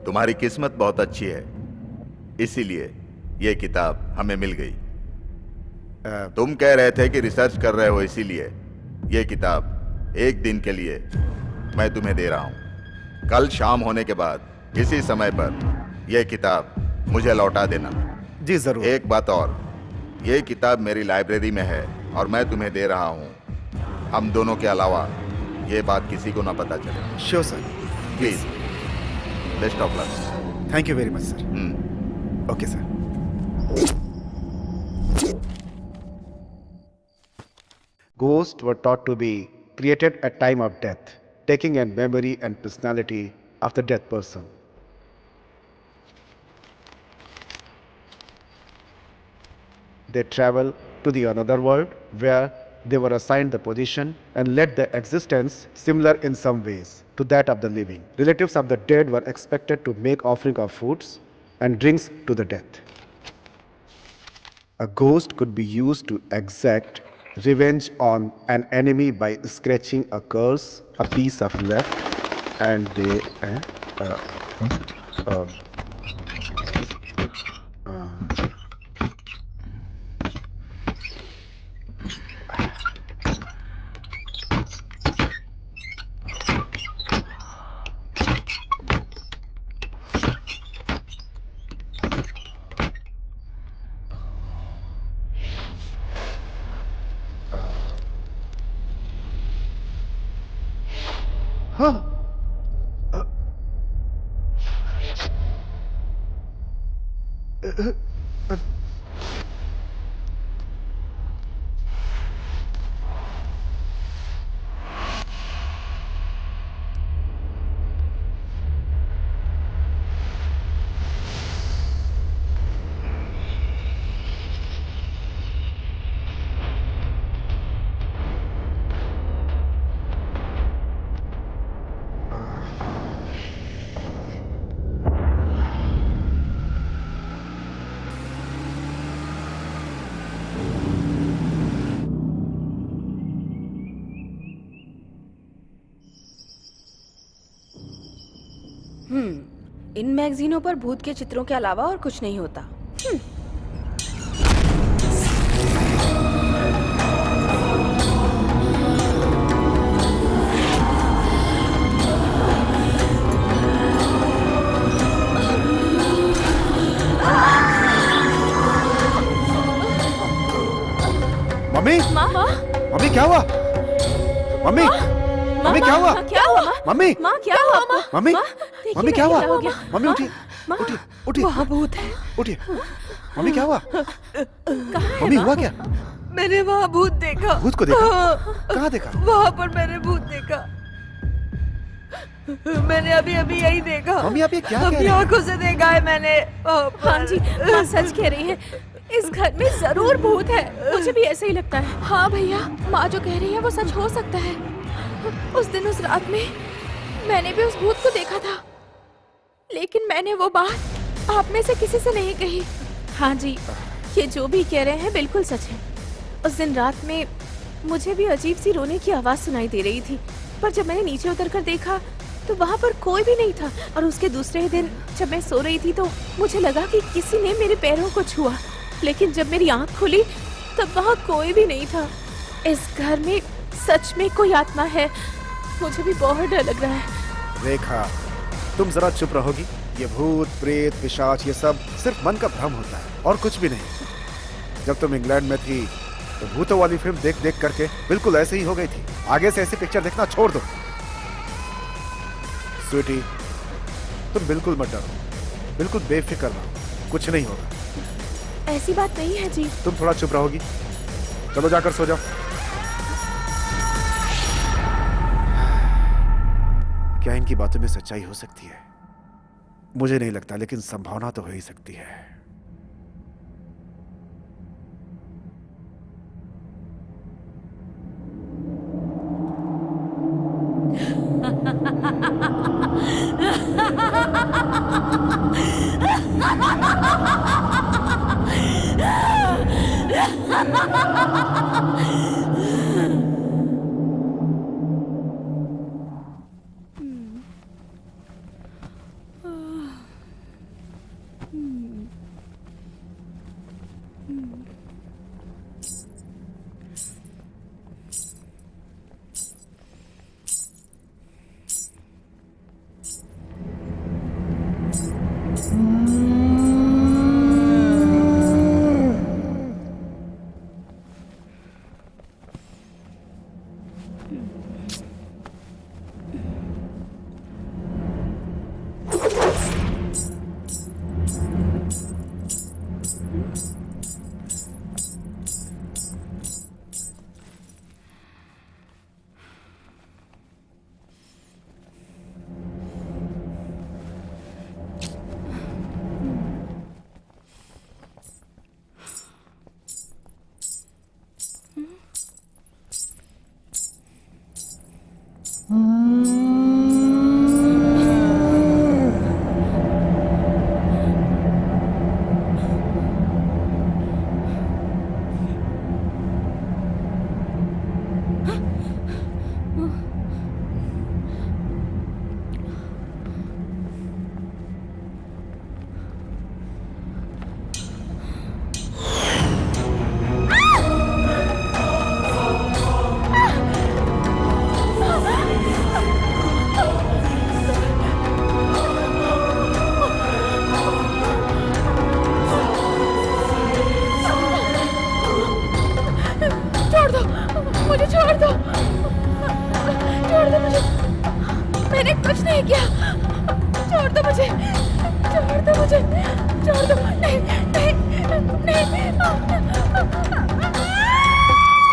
तुम्हारी किस्मत बहुत अच्छी है, इसीलिए ये किताब हमें मिल गई। तुम कह रहे थे कि रिसर्च कर रहे हो, इसीलिए ये किताब एक दिन के लिए मैं तुम्हें दे रहा हूं। कल शाम होने के बाद किसी समय पर यह किताब मुझे लौटा देना। जी जरूर। एक बात और, ये किताब मेरी लाइब्रेरी में है और मैं तुम्हें दे रहा हूं। हम दोनों के अलावा ये बात किसी को ना पता चले। Sure sir, please, best of luck. Thank you very much sir. Okay sir. Ghosts were thought to be created at time of death, taking a memory and personality of the dead person. They travel to the another world where they were assigned the position and led their existence similar in some ways to that of the living. Relatives of the dead were expected to make offering of foods and drinks to the dead. A ghost could be used to exact revenge on an enemy by scratching a curse, a piece of left, and they हाँ। इन मैगजीनों पर भूत के चित्रों के अलावा और कुछ नहीं होता। मम्मी, मम्मी क्या हुआ? मम्मी, मम्मी क्या हुआ? क्या हुआ माँ? मम्मी, माँ क्या हुआ माँ? मम्मी, माँ, मम्मी क्या हुआ? हो गया? मम्मी उठिए, माँ, उठिए, उठिए, वहाँ भूत है। उठिए। मम्मी क्या हुआ? मम्मी हुआ क्या? मैंने वहाँ भूत देखा। भूत को देखा? कहाँ देखा? वहाँ पर मैंने भूत देखा। मैंने अभी अभी यही देखा। मम्मी आप ये क्या कह अपनी रही हैं? आंखों से देखा है मैंने। हाँ जी, माँ सच कह रही है। इस घर में जरूर भूत है। मुझे भी ऐसे ही लगता है। हाँ भैया, माँ जो कह रही है वो सच हो सकता है। उस दिन उस रात में मैंने भी उस भूत को देखा था, लेकिन मैंने वो बात आप में से किसी से नहीं कही। हाँ जी, ये जो भी कह रहे हैं बिल्कुल सच है। उस दिन रात में मुझे भी अजीब सी रोने की आवाज सुनाई दे रही थी, पर जब मैंने नीचे उतरकर देखा तो वहाँ पर कोई भी नहीं था। और उसके दूसरे दिन जब मैं सो रही थी तो मुझे लगा कि किसी ने मेरे पैरों को छुआ, लेकिन जब मेरी आंख खुली तब वहाँ कोई भी नहीं था। इस घर में सच में कोई आत्मा है। मुझे भी बहुत डर लग रहा है। रेखा, तुम जरा चुप रहोगी? ये भूत, प्रेत, पिशाच ये सब सिर्फ मन का भ्रम होता है और कुछ भी नहीं। जब तुम इंग्लैंड में थी तो भूतों वाली फिल्म देख देख करके बिल्कुल ऐसे ही हो गई थी। आगे से ऐसी पिक्चर देखना छोड़ दो। स्वीटी, तुम बिल्कुल मत डरो, बिल्कुल बेफिक्र रहो, कुछ नहीं होगा। ऐसी बात नहीं है जी। तुम थोड़ा चुप रहोगी? चलो जाकर सो जाओ। क्या इनकी बातों में सच्चाई हो सकती है? मुझे नहीं लगता, लेकिन संभावना तो हो ही सकती है।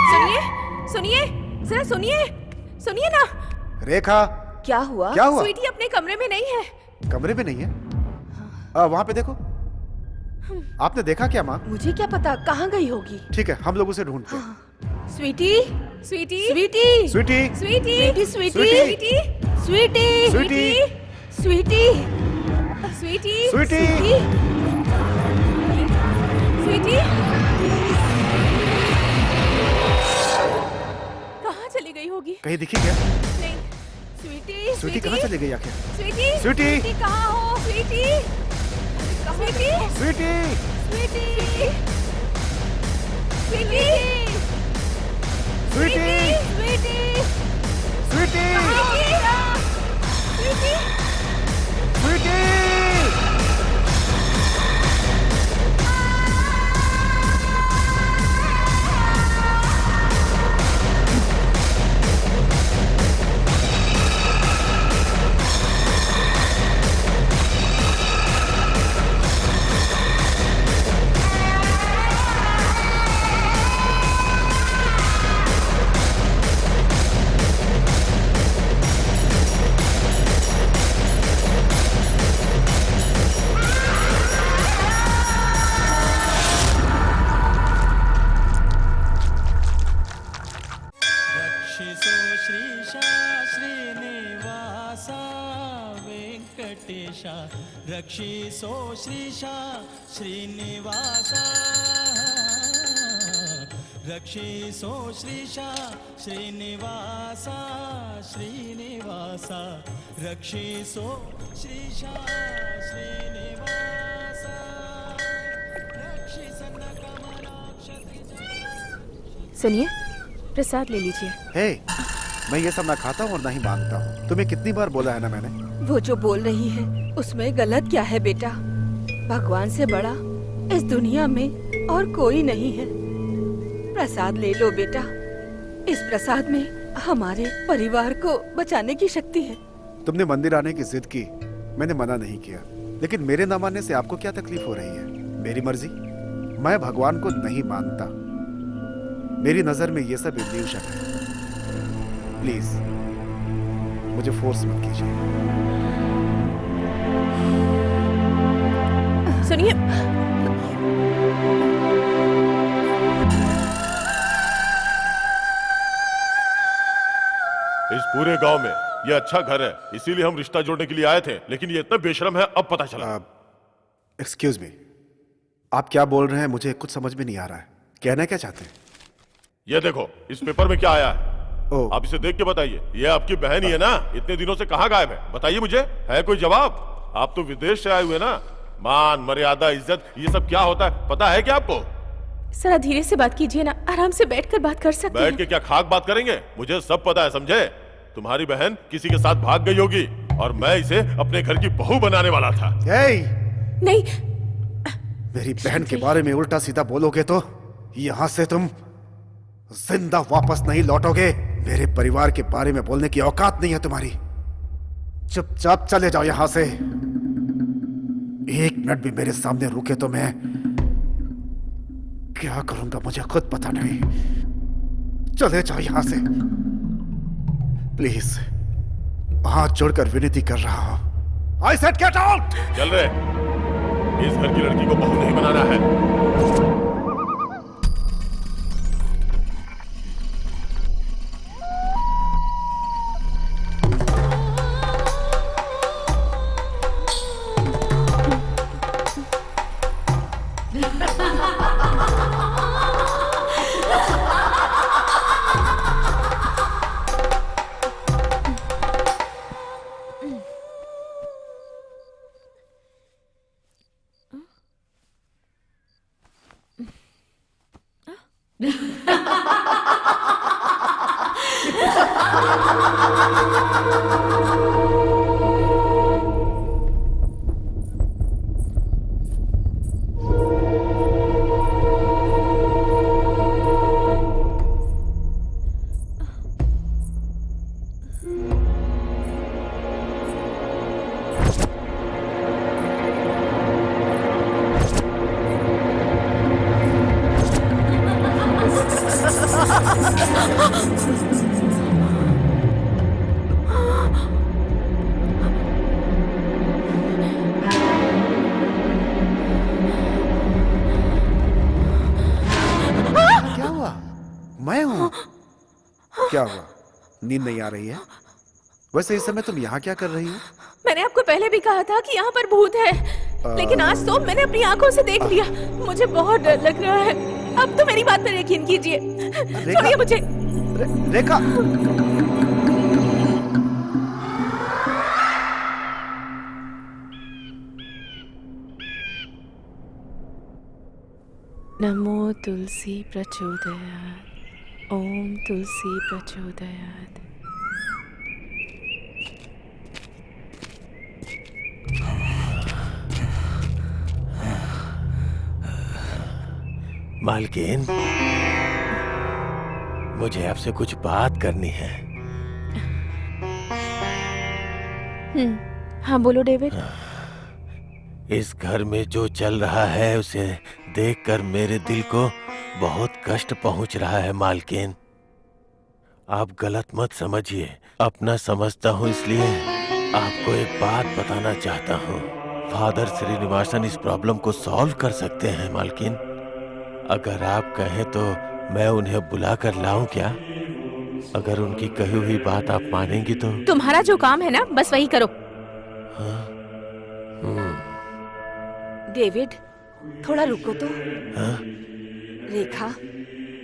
सुनिए सुनिए, जरा सुनिए, सुनिए ना। रेखा, क्या हुआ? क्या हुआ? स्वीटी अपने कमरे में नहीं है। कमरे में नहीं है? वहां पे देखो। आपने देखा क्या माँ? मुझे क्या पता कहाँ गई होगी। ठीक है, हम लोग उसे ढूंढते हैं। स्वीटी, स्वीटी, स्वीटी, स्वीटी, स्वीटी, स्वीटी, स्वीटी, स्वीटी, स्वीटी, स्वीटी, स्वीटी, स्वीटी, स्वीटी, कहाँ चली गई होगी? कहीं दिखी क्या? नहीं, स्वीटी, स्वीटी कहाँ चली गई आखिर? स्वीटी, स्वीटी, स्वीटी कहाँ हो? स्वीटी, स्वीटी, स्वीटी, स्वीटी, स्वीटी, स्वीटी, स्वीटी, स्वीटी, स्वीटी, स्वीटी। रक्षिसो श्रीशा श्रीनिवासा वेङ्कटेशा रक्षिसो श्रीशा श्रीनिवासा रक्षिसो श्रीशा श्रीनिवासा श्रीनिवासा रक्षिसो श्रीशा श्रीनिवासा सुनिए, प्रसाद ले लीजिए। हे, मैं ये सब ना खाता हूँ और ना ही मांगता हूँ। तुम्हें कितनी बार बोला है ना मैंने? वो जो बोल रही है उसमें गलत क्या है बेटा? भगवान से बड़ा इस दुनिया में और कोई नहीं है। प्रसाद ले लो बेटा। इस प्रसाद में हमारे परिवार को बचाने की शक्ति है। तुमने मंदिर आने की जिद की, मैंने मना नहीं किया, लेकिन मेरे न मानने से आपको क्या तकलीफ हो रही है? मेरी मर्जी। मैं भगवान को नहीं मानता। मेरी नजर में ये सब इल्यूशन है। प्लीज मुझे फोर्स मत कीजिए। सुनिए, इस पूरे गांव में ये अच्छा घर है, इसीलिए हम रिश्ता जोड़ने के लिए आए थे, लेकिन ये इतना बेशरम है, अब पता चला। एक्सक्यूज मी, आप क्या बोल रहे हैं? मुझे कुछ समझ में नहीं आ रहा है। कहना क्या चाहते हैं? ये देखो, इस पेपर में क्या आया है, ओह, आप इसे देख के बताइए। ये आपकी बहन ही है ना? इतने दिनों से कहाँ गायब है? बताइए मुझे, है कोई जवाब? आप तो विदेश से आए हुए ना। मान, मर्यादा, इज्जत, ये सब क्या होता है, पता है क्या आपको? जरा धीरे से बात कीजिए ना, आराम से बैठकर बात कर सकते बैठ हैं। के क्या खाक बात करेंगे? मुझे सब पता है, समझे? तुम्हारी बहन किसी के साथ भाग गई होगी और मैं इसे अपने घर की बहू बनाने वाला था। नहीं, मेरी बहन के बारे में उल्टा सीधा बोलोगे तो यहां से तुम जिंदा वापस नहीं लौटोगे। मेरे परिवार के बारे में बोलने की औकात नहीं है तुम्हारी। चुपचाप चले जाओ यहां से। एक मिनट भी मेरे सामने रुके तो मैं क्या करूंगा मुझे खुद पता नहीं। चले जाओ यहां से प्लीज। हाथ जोड़कर विनती कर रहा हूं। I said get out. चल रहे, इस घर की लड़की को बहू नहीं बनाना है। मैं हूं? क्या हुआ, नींद नहीं आ रही है? वैसे इस समय तुम यहाँ क्या कर रही हो? मैंने आपको पहले भी कहा था कि यहाँ पर भूत है, लेकिन आज तो मैंने अपनी आंखों से देख लिया। मुझे बहुत डर लग रहा है। अब तो मेरी बात पर यकीन कीजिए। छोड़िए मुझे। रेखा, नमो तुलसी प्रचोदयात्। ओम तुलसी प्रचोदयात्। मालकिन, मुझे आपसे कुछ बात करनी है। हाँ बोलो डेविड। इस घर में जो चल रहा है उसे देखकर मेरे दिल को बहुत कष्ट पहुंच रहा है मालकिन। आप गलत मत समझिए, अपना समझता हूं इसलिए आपको एक बात बताना चाहता हूं। फादर श्रीनिवासन इस प्रॉब्लम को सॉल्व कर सकते हैं मालकिन। अगर आप कहें तो मैं उन्हें बुला कर लाऊं क्या? अगर उनकी कही हुई बात आप मानेंगी तो। तुम्हारा जो काम है ना, बस वही करो। डेविड, थोड़ा रुको तो। हाँ? रेखा,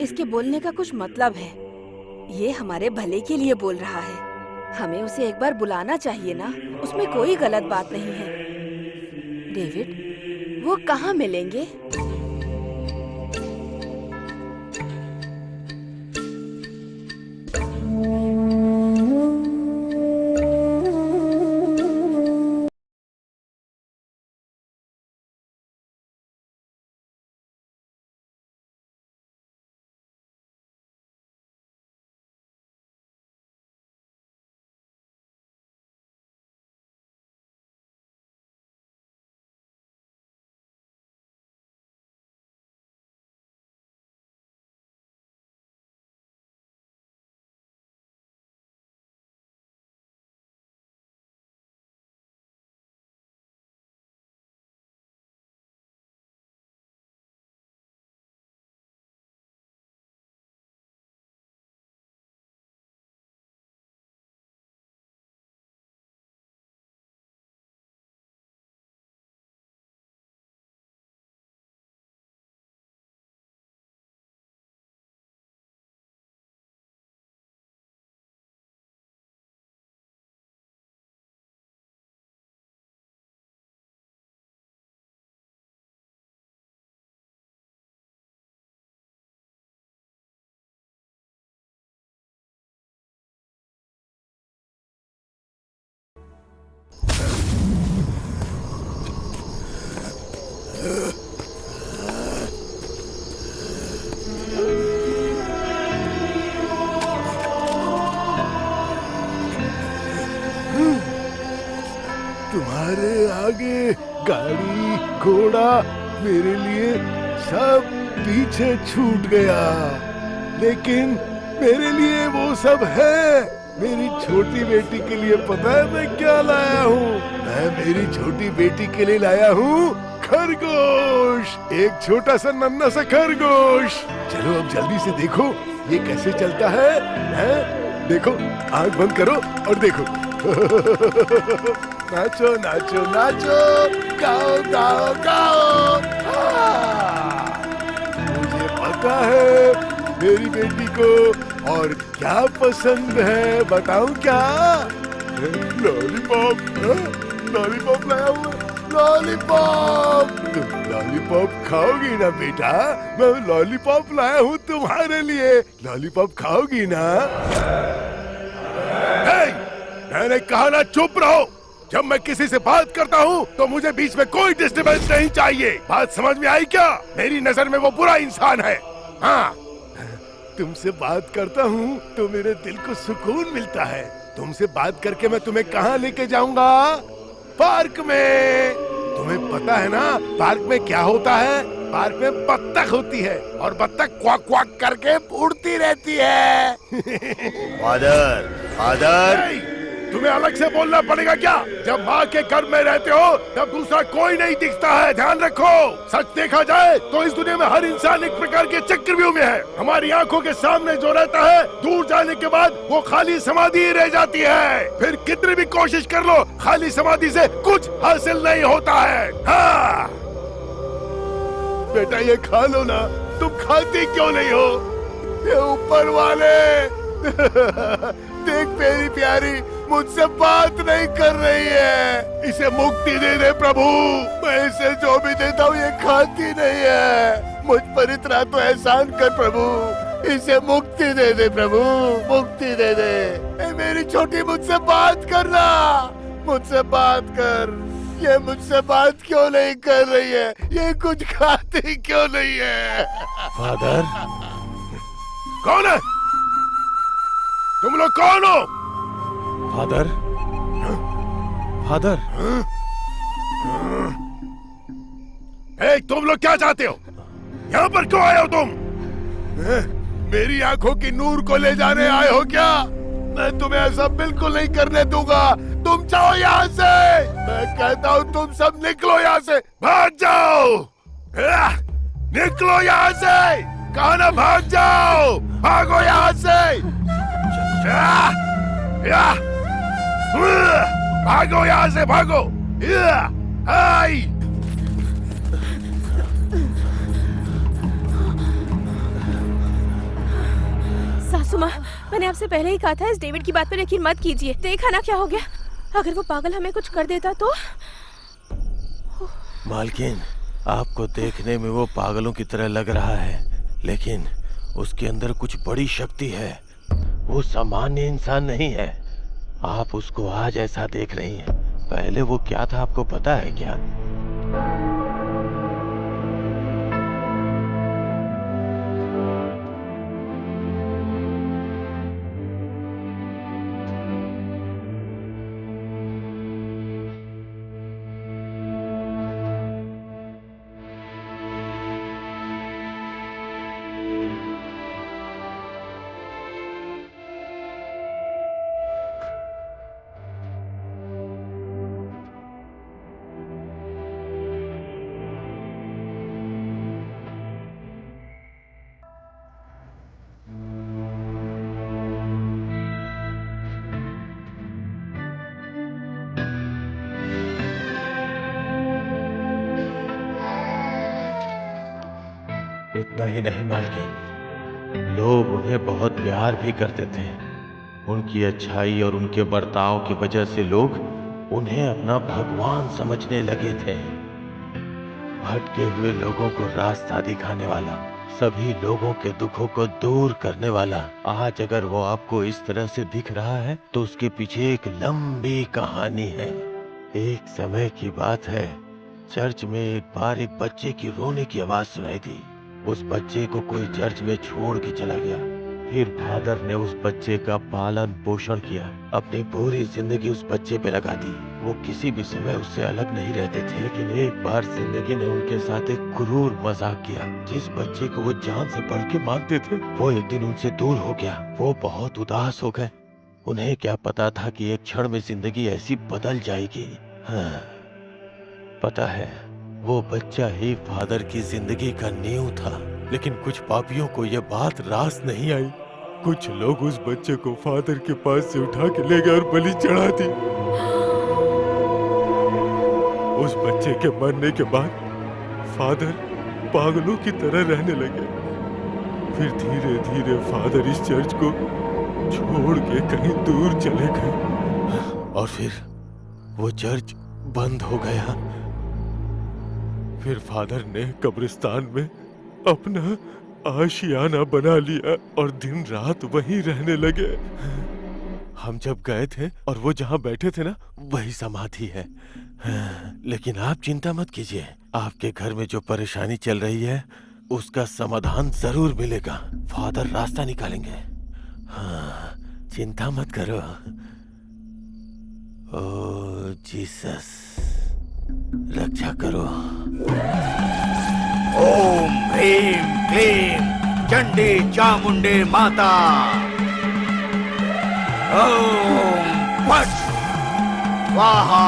इसके बोलने का कुछ मतलब है। ये हमारे भले के लिए बोल रहा है। हमें उसे एक बार बुलाना चाहिए ना, उसमें कोई गलत बात नहीं है। डेविड, वो कहाँ मिलेंगे? तुम्हारे आगे गाड़ी घोड़ा मेरे लिए सब पीछे छूट गया, लेकिन मेरे लिए वो सब है। मेरी छोटी बेटी के लिए पता है मैं क्या लाया हूँ? मैं मेरी छोटी बेटी के लिए लाया हूँ खरगोश, एक छोटा सा नन्हा सा खरगोश। चलो अब जल्दी से देखो ये कैसे चलता है, हैं? देखो, आंख बंद करो और देखो। नाचो नाचो नाचो, गाओ गाओ गाओ। मुझे पता है मेरी बेटी को और क्या पसंद है, बताऊं क्या? लॉलीपॉप, लॉलीपॉप लाया हुआ, लॉलीपॉप। तुम लॉलीपॉप खाओगी ना बेटा? मैं लॉलीपॉप लाया हूँ तुम्हारे लिए, लॉलीपॉप खाओगी ना? मैंने कहा ना चुप रहो। जब मैं किसी से बात करता हूँ तो मुझे बीच में कोई डिस्टर्बेंस नहीं चाहिए। बात समझ में आई क्या? मेरी नजर में वो बुरा इंसान है। हाँ, तुमसे बात करता हूँ तो मेरे दिल को सुकून मिलता है। तुमसे बात करके मैं तुम्हें कहाँ लेके जाऊंगा? पार्क में। तुम्हें पता है ना पार्क में क्या होता है? पार्क में बत्तख होती है और बत्तख क्वाक क्वाक करके उड़ती रहती है। फादर, फादर, तुम्हें अलग से बोलना पड़ेगा क्या? जब माँ के घर में रहते हो तब दूसरा कोई नहीं दिखता है, ध्यान रखो। सच देखा जाए तो इस दुनिया में हर इंसान एक प्रकार के चक्रव्यूह में है। हमारी आंखों के सामने जो रहता है, दूर जाने के बाद वो खाली समाधि रह जाती है। फिर कितनी भी कोशिश कर लो, खाली समाधि से कुछ हासिल नहीं होता है। हाँ बेटा, ये खा लो ना। तुम खाती क्यों नहीं हो? ये ऊपर वाले देख मेरी प्यारी मुझसे बात नहीं कर रही है। इसे मुक्ति दे दे प्रभु। मैं इसे जो भी देता हूँ ये खाती नहीं है। मुझ पर इतना तो एहसान कर प्रभु। इसे मुक्ति दे दे प्रभु, मुक्ति दे दे। ए मेरी छोटी, मुझसे बात करना, मुझसे बात कर। ये मुझसे बात क्यों नहीं कर रही है? ये कुछ खाती क्यों नहीं है? फादर, कौन है तुम लोग? कौन हो? Father, father. ए, तुम लोग क्या चाहते हो? यहाँ पर क्यों आए हो तुम? मेरी आंखों की नूर को ले जाने आए हो क्या? मैं तुम्हें ऐसा बिल्कुल नहीं करने दूंगा। तुम जाओ यहाँ से। मैं कहता हूँ तुम सब निकलो यहाँ से, भाग जाओ। निकलो यहाँ से, कहा ना भाग जाओ। भागो यहाँ से, भागो यहाँ से, भागो। हाय सासू माँ, मैंने आपसे पहले ही कहा था इस डेविड की बात पर यकीन मत कीजिए। देखा ना क्या हो गया। अगर वो पागल हमें कुछ कर देता तो? मालकिन, आपको देखने में वो पागलों की तरह लग रहा है, लेकिन उसके अंदर कुछ बड़ी शक्ति है। वो सामान्य इंसान नहीं है। आप उसको आज ऐसा देख रही हैं, पहले वो क्या था आपको पता है क्या? इतना ही नहीं मालकिन, लोग उन्हें बहुत प्यार भी करते थे। उनकी अच्छाई और उनके बर्ताव की वजह से लोग उन्हें अपना भगवान समझने लगे थे। भटके हुए लोगों को रास्ता दिखाने वाला, सभी लोगों के दुखों को दूर करने वाला। आज अगर वो आपको इस तरह से दिख रहा है तो उसके पीछे एक लंबी कहानी है। एक समय की बात है, चर्च में एक बार एक बच्चे की रोने की आवाज सुनाई दी। उस बच्चे को कोई चर्च में छोड़ के चला गया। फिर फादर ने उस बच्चे का पालन पोषण किया, अपनी पूरी जिंदगी उस बच्चे पे लगा दी। वो किसी भी समय उससे अलग नहीं रहते थे, लेकिन एक बार जिंदगी ने उनके साथ एक क्रूर मजाक किया। जिस बच्चे को वो जान से बढ़ के मानते थे, वो एक दिन उनसे दूर हो गया। वो बहुत उदास हो गए। उन्हें क्या पता था कि एक क्षण में जिंदगी ऐसी बदल जाएगी। हाँ, पता है, वो बच्चा ही फादर की जिंदगी का नींव था। लेकिन कुछ पापियों को यह बात रास नहीं आई। कुछ लोग उस बच्चे को फादर के पास से उठा के ले गए और बलि चढ़ा दी। उस बच्चे के मरने के बाद फादर पागलों की तरह रहने लगे। फिर धीरे धीरे फादर इस चर्च को छोड़ के कहीं दूर चले गए और फिर वो चर्च बंद हो गया। फिर फादर ने कब्रिस्तान में अपना आशियाना बना लिया और दिन रात वहीं रहने लगे। हम जब गए थे और वो जहाँ बैठे थे ना, वही समाधि है। लेकिन आप चिंता मत कीजिए, आपके घर में जो परेशानी चल रही है उसका समाधान जरूर मिलेगा। फादर रास्ता निकालेंगे। हाँ, चिंता मत करो। ओ जीसस, रक्षा करो। ओम ह्रीं क्लीं चंडी चामुंडे माता। ओम फट स्वाहा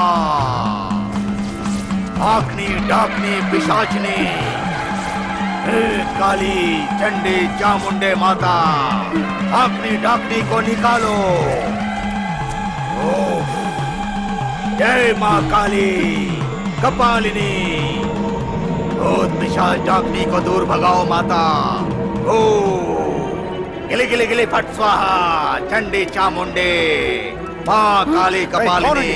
आखनी डाकनी पिशाचनी हे काली चंडी चामुंडे माता आखनी डाकनी को निकालो। ओम जय माँ काली कपालिनी भूत पिशाच डाकनी को दूर भगाओ माता। ओ गिले गिले गिले फट स्वाहा चंडी चामुंडे माँ काली कपालिनी।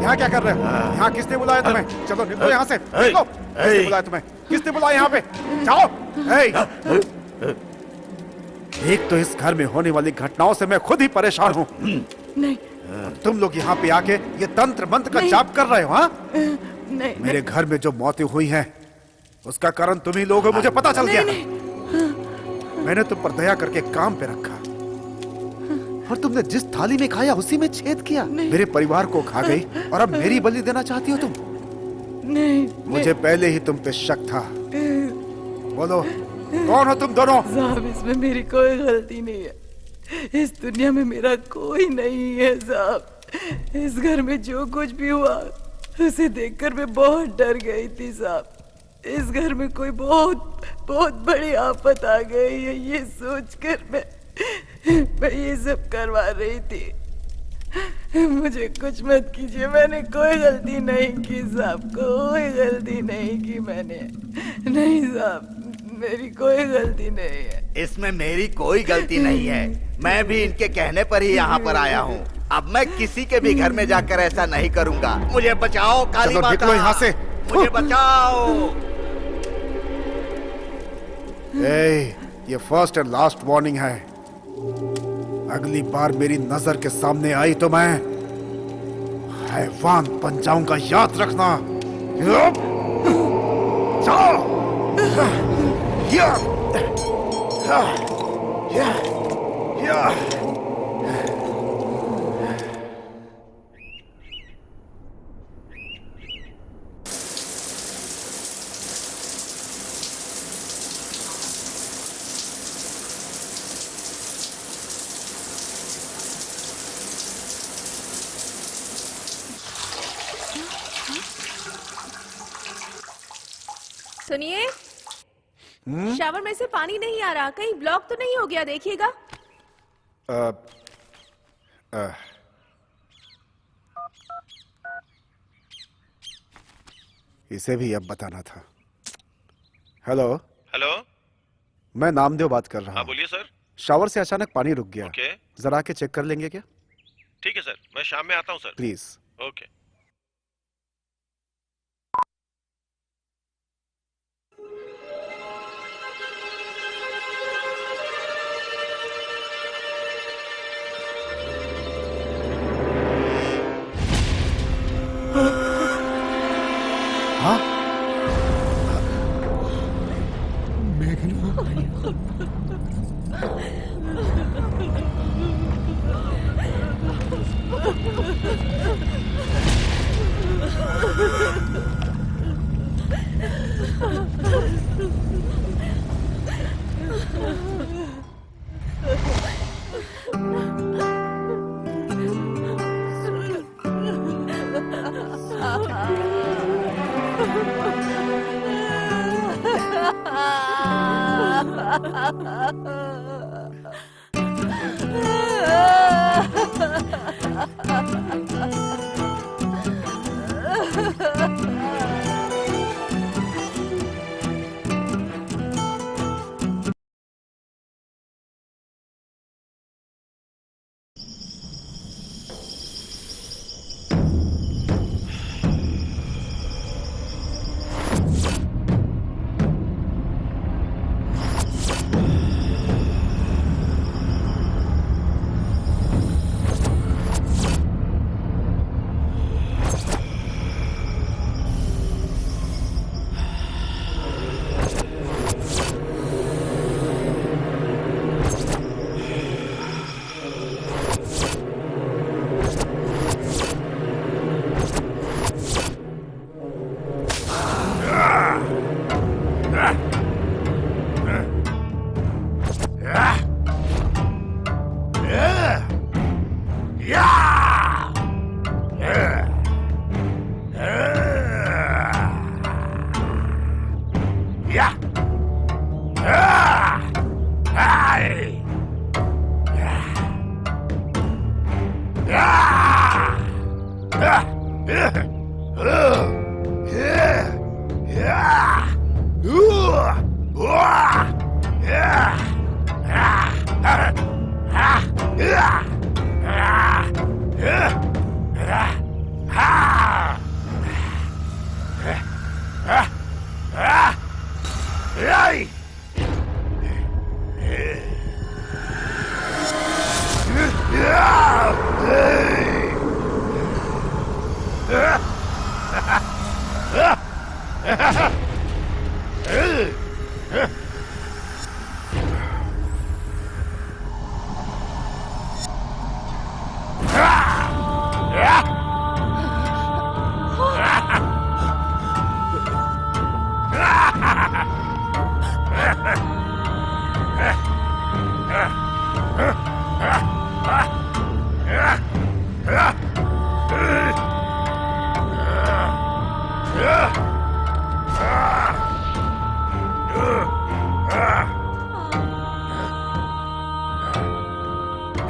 यहाँ क्या कर रहे हो? यहाँ किसने बुलाया तुम्हें? चलो निकलो यहाँ से। निकलो। किसने बुलाया तुम्हें? किसने बुलाया यहाँ पे? जाओ। एक तो इस घर में होने वाली घटनाओं से मैं खुद ही परेशान हूँ। नहीं तुम लोग यहाँ पे आके ये तंत्र मंत्र का जाप कर रहे हो? हाँ नहीं मेरे घर में जो मौतें हुई हैं उसका कारण तुम ही लोग हो, मुझे पता चल गया। मैंने तुम पर दया करके काम पे रखा और तुमने जिस थाली में खाया उसी में छेद किया। मेरे परिवार को खा गई और अब मेरी बलि देना चाहती हो तुम? नहीं मुझे पहले ही तुम पे शक था। बोलो कौन हो तुम दोनों? साहब इसमें मेरी कोई गलती नहीं है। इस दुनिया में मेरा कोई नहीं है साहब। इस घर में जो कुछ भी हुआ उसे देखकर मैं बहुत डर गई थी साहब। इस घर में कोई बहुत बहुत बड़ी आफत आ गई है ये सोचकर मैं ये सब करवा रही थी। मुझे कुछ मत कीजिए, मैंने कोई गलती नहीं की साहब, कोई गलती नहीं की मैंने। नहीं साहब मेरी कोई गलती नहीं है। इसमें मेरी कोई गलती नहीं है, मैं भी इनके कहने पर ही यहाँ पर आया हूँ। अब मैं किसी के भी घर में जाकर ऐसा नहीं करूँगा। मुझे बचाओ काली माता, निकलो यहाँ से। मुझे बचाओ। ये फर्स्ट एंड लास्ट वार्निंग है। अगली बार मेरी नजर के सामने आई तो मैं हैवान बन जाऊंगा, याद रखना। सुनिए, शावर में से पानी नहीं आ रहा, कहीं ब्लॉक तो नहीं हो गया, देखिएगा। इसे भी अब बताना था। हेलो हेलो, मैं नामदेव बात कर रहा हाँ हूँ। बोलिए सर। शावर से अचानक पानी रुक गया। ओके, जरा आके चेक कर लेंगे क्या? ठीक है सर, मैं शाम में आता हूँ सर। प्लीज। ओके। हाँ?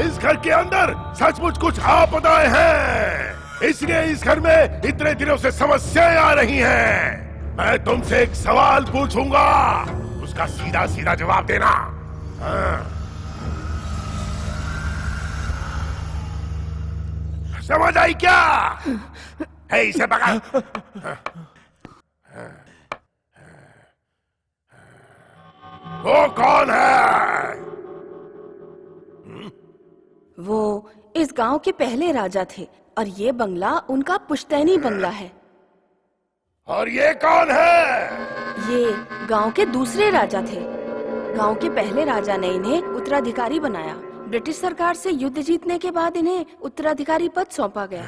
इस घर के अंदर सचमुच कुछ आपदाएं हैं, इसलिए इस घर में इतने दिनों से समस्याएं आ रही हैं। मैं तुमसे एक सवाल पूछूंगा, उसका सीधा सीधा जवाब देना। हाँ। समझ आई क्या? है इसे पकड़। वो कौन है? वो इस गांव के पहले राजा थे और ये बंगला उनका पुश्तैनी बंगला है। और ये कौन है? ये गांव के दूसरे राजा थे। गांव के पहले राजा ने इन्हें उत्तराधिकारी बनाया। ब्रिटिश सरकार से युद्ध जीतने के बाद इन्हें उत्तराधिकारी पद सौंपा गया।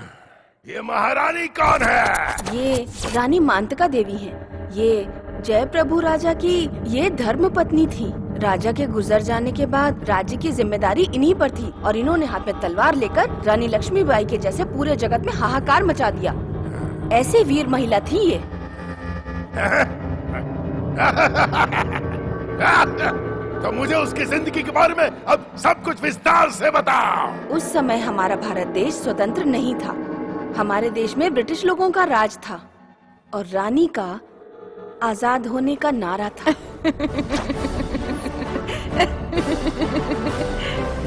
ये महारानी कौन है? ये रानी मांतका देवी हैं। ये जय प्रभु राजा की ये धर्म पत्नी थी। राजा के गुजर जाने के बाद राज्य की जिम्मेदारी इन्हीं पर थी और इन्होंने हाथ में तलवार लेकर रानी लक्ष्मीबाई के जैसे पूरे जगत में हाहाकार मचा दिया। ऐसी वीर महिला थी ये। तो मुझे उसकी जिंदगी के बारे में अब सब कुछ विस्तार से बताओ। उस समय हमारा भारत देश स्वतंत्र नहीं था। हमारे देश में ब्रिटिश लोगों का राज था और रानी का आजाद होने का नारा था।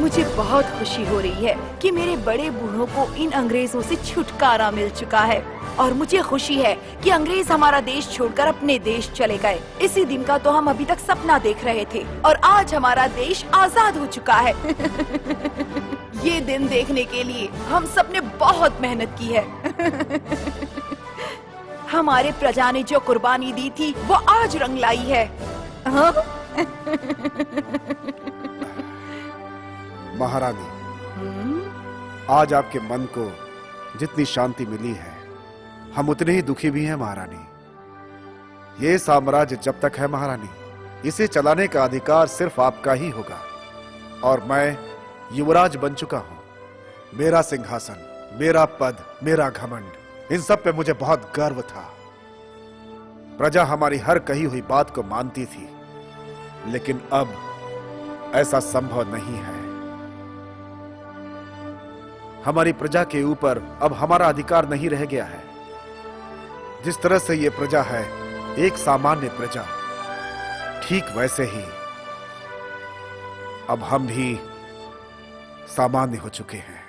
मुझे बहुत खुशी हो रही है कि मेरे बड़े बूढ़ों को इन अंग्रेजों से छुटकारा मिल चुका है और मुझे खुशी है कि अंग्रेज हमारा देश छोड़कर अपने देश चले गए। इसी दिन का तो हम अभी तक सपना देख रहे थे और आज हमारा देश आजाद हो चुका है। ये दिन देखने के लिए हम सबने बहुत मेहनत की है। हमारे प्रजा ने जो कुर्बानी दी थी वो आज रंग लाई है। हाँ? महारानी, आज आपके मन को जितनी शांति मिली है, हम उतने ही दुखी भी हैं महारानी। ये साम्राज्य जब तक है महारानी, इसे चलाने का अधिकार सिर्फ आपका ही होगा और मैं युवराज बन चुका हूं। मेरा सिंहासन, मेरा पद, मेरा घमंड, इन सब पे मुझे बहुत गर्व था। प्रजा हमारी हर कही हुई बात को मानती थी, लेकिन अब ऐसा संभव नहीं है। हमारी प्रजा के ऊपर अब हमारा अधिकार नहीं रह गया है। जिस तरह से ये प्रजा है एक सामान्य प्रजा, ठीक वैसे ही अब हम भी सामान्य हो चुके हैं,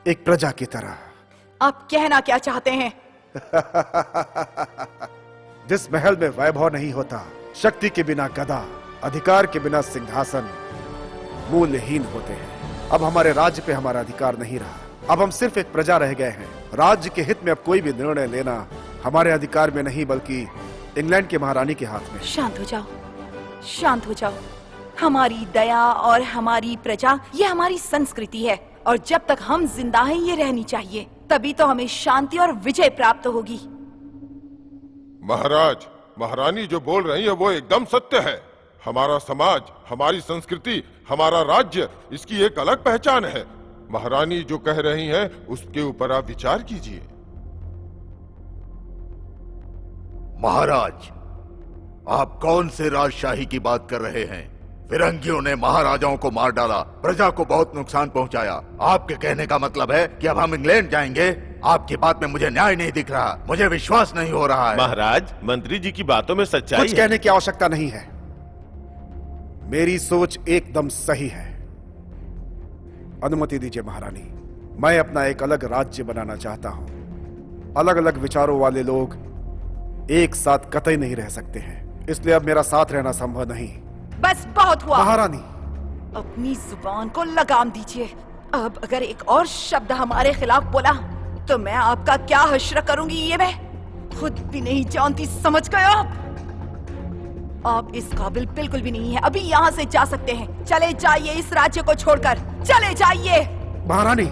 एक प्रजा की तरह। आप कहना क्या चाहते हैं? जिस महल में वैभव नहीं होता, शक्ति के बिना गदा, अधिकार के बिना सिंहासन मूल्यहीन होते हैं। अब हमारे राज्य पे हमारा अधिकार नहीं रहा। अब हम सिर्फ एक प्रजा रह गए हैं। राज्य के हित में अब कोई भी निर्णय लेना हमारे अधिकार में नहीं, बल्कि इंग्लैंड के महारानी के हाथ में। शांत हो जाओ, शांत हो जाओ। हमारी दया और हमारी प्रजा ये हमारी संस्कृति है और जब तक हम जिंदा हैं ये रहनी चाहिए, तभी तो हमें शांति और विजय प्राप्त होगी। महाराज, महारानी जो बोल रही है वो एकदम सत्य है। हमारा समाज, हमारी संस्कृति, हमारा राज्य, इसकी एक अलग पहचान है। महारानी जो कह रही हैं उसके ऊपर आप विचार कीजिए। महाराज, आप कौन से राजशाही की बात कर रहे हैं? फिरंगियों ने महाराजाओं को मार डाला, प्रजा को बहुत नुकसान पहुंचाया। आपके कहने का मतलब है कि अब हम इंग्लैंड जाएंगे? आपकी बात में मुझे न्याय नहीं दिख रहा, मुझे विश्वास नहीं हो रहा है। महाराज, मंत्री जी की बातों में सच्चाई कुछ कहने की आवश्यकता नहीं है। मेरी सोच एकदम सही है। अनुमति दीजिए महारानी, मैं अपना एक अलग राज्य बनाना चाहता हूं। अलग अलग विचारों वाले लोग एक साथ कतई नहीं रह सकते हैं, इसलिए अब मेरा साथ रहना संभव नहीं। बस बहुत हुआ महारानी, अपनी जुबान को लगाम दीजिए। अब अगर एक और शब्द हमारे खिलाफ बोला तो मैं आपका क्या हश्र करूंगी ये मैं खुद भी नहीं जानती, समझ गए आप इस काबिल बिल्कुल भी नहीं है। अभी यहाँ से जा सकते हैं, चले जाइए इस राज्य को छोड़कर, चले जाइए। महारानी,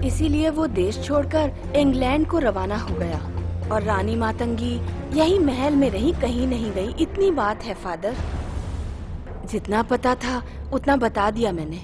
इसीलिए वो देश छोड़कर इंग्लैंड को रवाना हो गया और रानी मातंगी यही महल में रही, कहीं नहीं गई। इतनी बात है फादर, जितना पता था उतना बता दिया मैंने।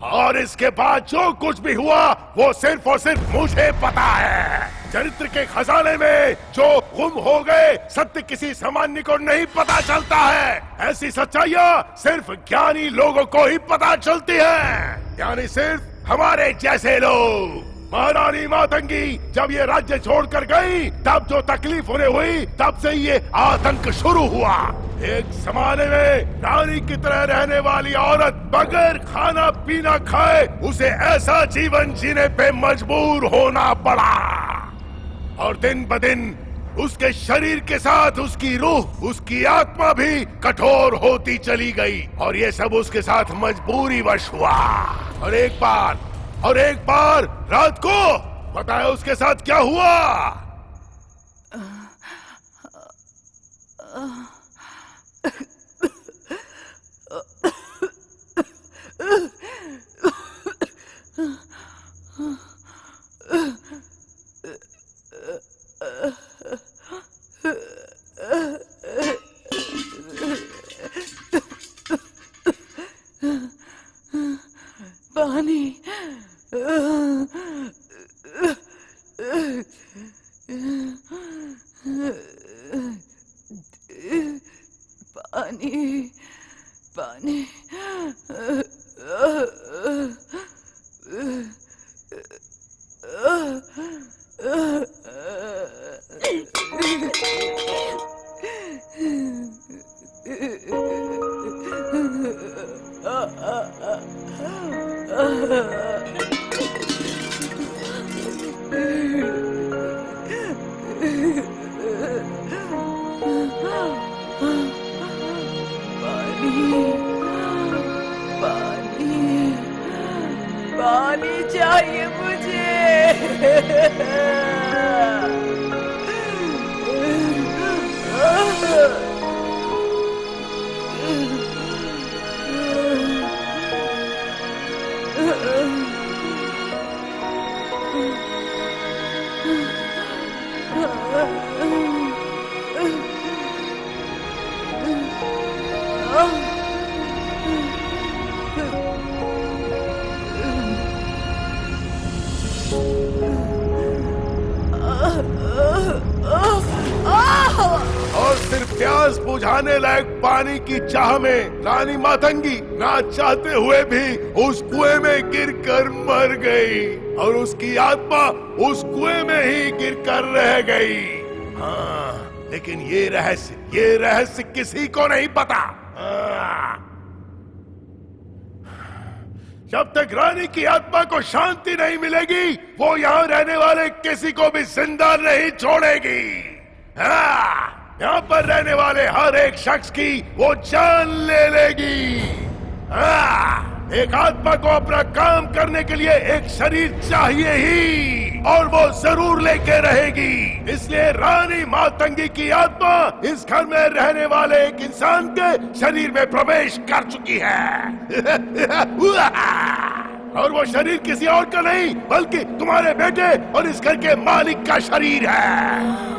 और इसके बाद जो कुछ भी हुआ वो सिर्फ और सिर्फ मुझे पता है। चरित्र के खजाने में जो गुम हो गए सत्य किसी सामान्य को नहीं पता चलता है। ऐसी सच्चाइयाँ सिर्फ ज्ञानी लोगों को ही पता चलती है, यानी सिर्फ हमारे जैसे लोग। महारानी मातंगी जब ये राज्य छोड़कर गई तब जो तकलीफ उन्हें हुई, तब से ये आतंक शुरू हुआ। एक जमाने में रानी की तरह रहने वाली औरत बगैर खाना पीना खाए उसे ऐसा जीवन जीने पे मजबूर होना पड़ा, और दिन ब दिन उसके शरीर के साथ उसकी रूह, उसकी आत्मा भी कठोर होती चली गई। और ये सब उसके साथ मजबूरी वश हुआ। और एक बार रात को बताया उसके साथ क्या हुआ। पानी, पानी, पानी, पानी चाहिए मुझे। और सिर्फ प्यास बुझाने लायक पानी की चाह में रानी मातंगी ना चाहते हुए भी उस कुएं में गिरकर मर गई, और उसकी आत्मा उस कुएं में ही गिरकर रह गई। हाँ, लेकिन ये रहस्य किसी को नहीं पता। जब तक रानी की आत्मा को शांति नहीं मिलेगी वो यहाँ रहने वाले किसी को भी जिंदा नहीं छोड़ेगी। हाँ, यहाँ पर रहने वाले हर एक शख्स की वो जान ले लेगी। हाँ, एक आत्मा को अपना काम करने के लिए एक शरीर चाहिए ही, और वो जरूर लेके रहेगी। इसलिए रानी मातंगी की आत्मा इस घर में रहने वाले एक इंसान के शरीर में प्रवेश कर चुकी है। और वो शरीर किसी और का नहीं बल्कि तुम्हारे बेटे और इस घर के मालिक का शरीर है।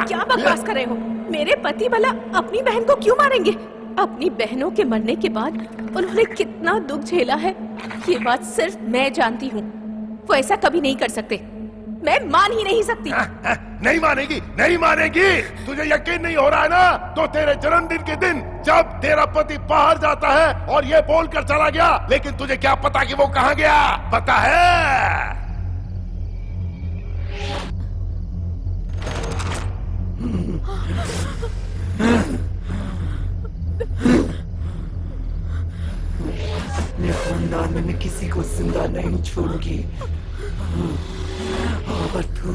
क्या बकवास कर रहे हो? मेरे पति भला अपनी बहन को क्यों मारेंगे? अपनी बहनों के मरने के बाद उन्होंने कितना दुख झेला है, ये बात सिर्फ मैं जानती हूँ। वो ऐसा कभी नहीं कर सकते, मैं मान ही नहीं सकती। नहीं मानेगी, नहीं मानेगी। तुझे यकीन नहीं हो रहा है ना? तो तेरे जन्मदिन के दिन जब तेरा पति बाहर जाता है और ये बोल कर चला गया, लेकिन तुझे क्या पता कि वो कहाँ गया? पता है? मैं खानदान में मैं किसी को जिंदा नहीं छोड़ूंगी और तू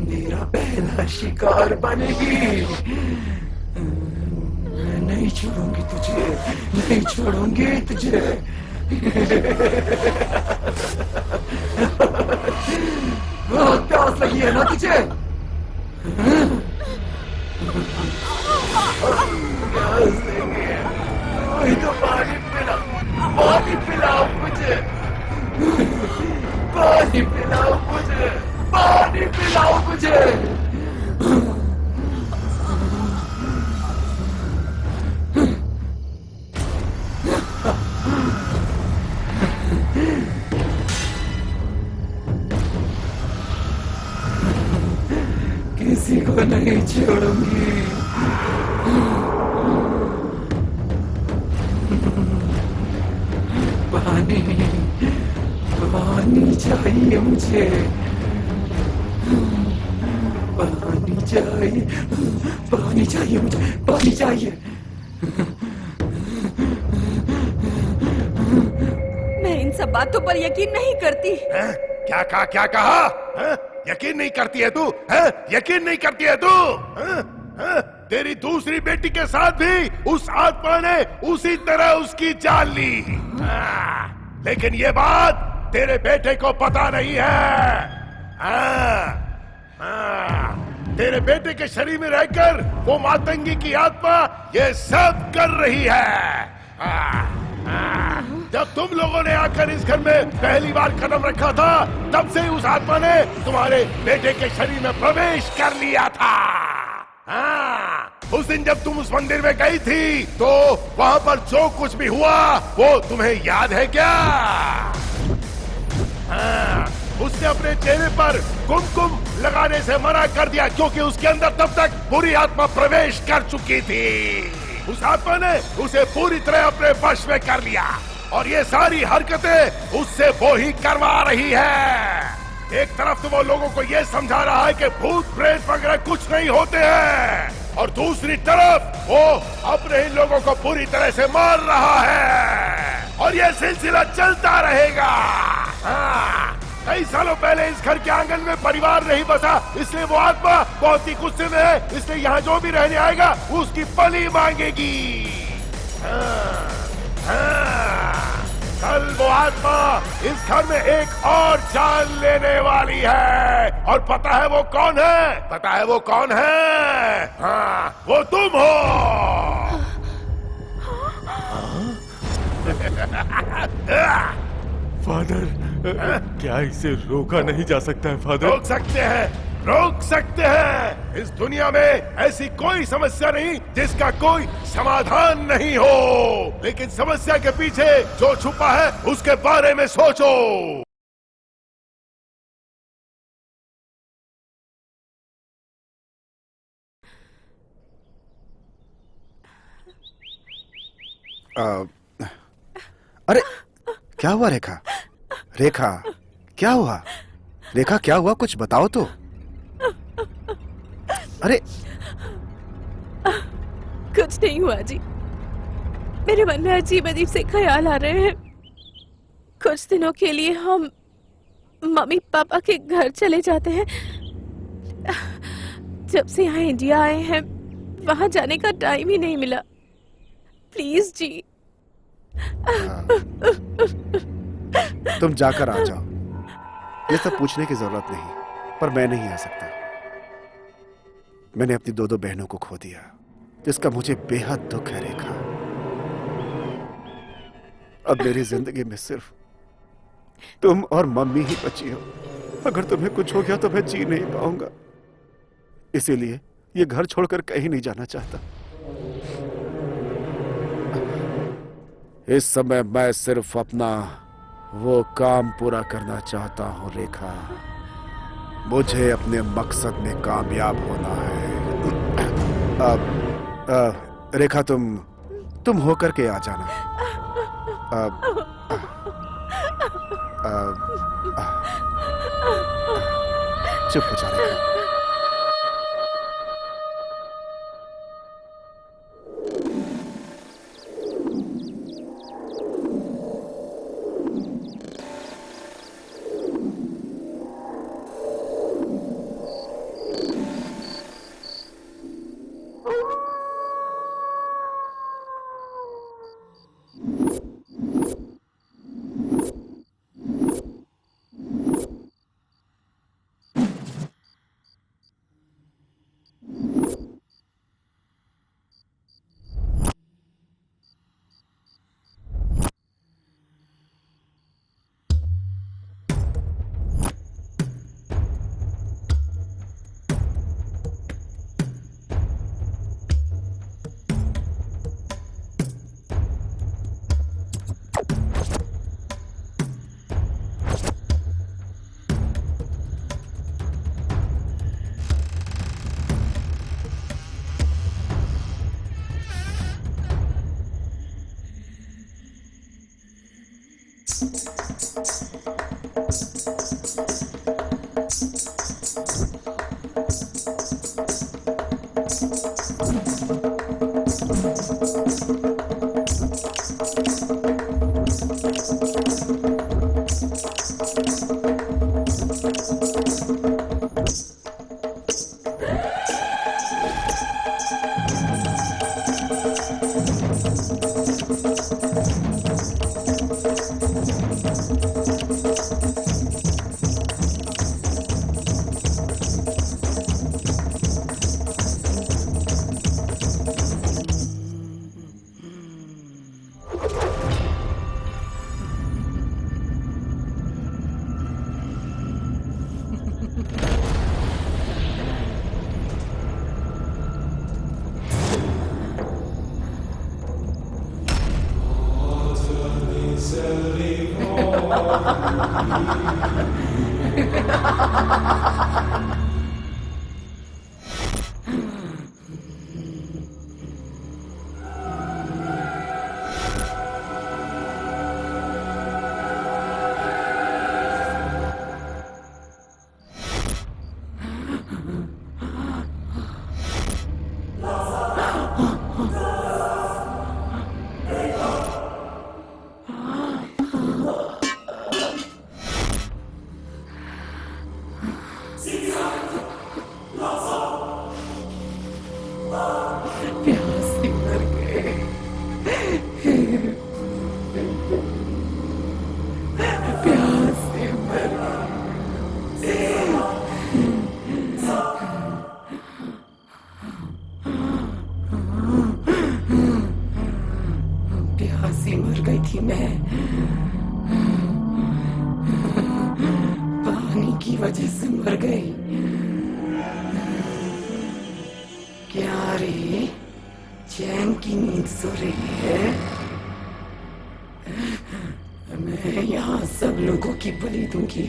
मेरा पहला शिकार बनेगी। मैं नहीं छोड़ूंगी तुझे, नहीं छोड़ूंगी तुझे। बहुत प्यास लगी है ना तुझे? प्यास लगी है, वही तो पानी पिला, पानी पिलाओ मुझे, पानी पिलाओ मुझे, पानी पिलाओ मुझे। किसी को नहीं छोड़ूंगी। पानी, पानी चाहिए मुझे, पानी चाहिए, पानी चाहिए मुझे, पानी चाहिए। मैं इन सब बातों पर यकीन नहीं करती। क्या कहा, क्या कहा? यकीन नहीं करती है तू? यकीन नहीं करती है तू? तेरी दूसरी बेटी के साथ भी उस आत्मा ने उसी तरह उसकी जान ली। लेकिन ये बात तेरे बेटे को पता नहीं है। तेरे बेटे के शरीर में रहकर वो मातंगी की आत्मा ये सब कर रही है। जब तुम लोगों ने आकर इस घर में पहली बार कदम रखा था, तब से उस आत्मा ने तुम्हारे बेटे के शरीर में प्रवेश कर लिया था। उस दिन जब तुम उस मंदिर में गई थी, तो वहाँ पर जो कुछ भी हुआ वो तुम्हें याद है क्या? उसने अपने चेहरे पर कुमकुम लगाने से मना कर दिया, क्योंकि उसके अंदर तब तक बुरी आत्मा प्रवेश कर चुकी थी। उस आत्मा ने उसे पूरी तरह अपने वश में कर लिया और ये सारी हरकतें उससे वो ही करवा रही है। एक तरफ तो वो लोगों को ये समझा रहा है कि भूत प्रेत वगैरह कुछ नहीं होते हैं, और दूसरी तरफ वो अपने ही लोगों को पूरी तरह से मार रहा है, और ये सिलसिला चलता रहेगा। कई सालों पहले इस घर के आंगन में परिवार नहीं बसा, इसलिए वो आत्मा बहुत ही गुस्से में है, इसलिए यहाँ जो भी रहने आएगा उसकी बलि मांगेगी। कल वो आत्मा इस घर में एक और जान लेने वाली है, और पता है वो कौन है? पता है वो कौन है? हाँ, वो तुम हो। फादर, क्या इसे रोका नहीं जा सकता है फादर? रोक सकते हैं, रोक सकते हैं। इस दुनिया में ऐसी कोई समस्या नहीं जिसका कोई समाधान नहीं हो, लेकिन समस्या के पीछे जो छुपा है उसके बारे में सोचो। अरे क्या हुआ रेखा? रेखा क्या हुआ? रेखा क्या हुआ, कुछ बताओ तो। अरे कुछ नहीं हुआ जी, मेरे मन में अजीब अजीब से ख्याल आ रहे हैं। कुछ दिनों के लिए हम मम्मी पापा के घर चले जाते हैं। जब से यहाँ इंडिया आए हैं, वहां जाने का टाइम ही नहीं मिला। प्लीज जी। तुम जाकर आ जाओ, ये सब पूछने की जरूरत नहीं, पर मैं नहीं आ सकता। मैंने अपनी दो बहनों को खो दिया, जिसका मुझे बेहद दुख है रेखा। अब मेरी जिंदगी में सिर्फ तुम और मम्मी ही बची हो। अगर तुम्हें कुछ हो गया तो मैं जी नहीं पाऊंगा, इसीलिए ये घर छोड़कर कहीं नहीं जाना चाहता। इस समय मैं सिर्फ अपना वो काम पूरा करना चाहता हूँ रेखा। मुझे अपने मकसद में कामयाब होना है। रेखा तुम होकर के आ जाना। चुप हो जा रेखा। प्यासी मर गई थी मैं, पानी की वजह से मर गई। क्या रे, चैन की नींद सो रही है? मैं यहाँ सब लोगों की बलि दूंगी,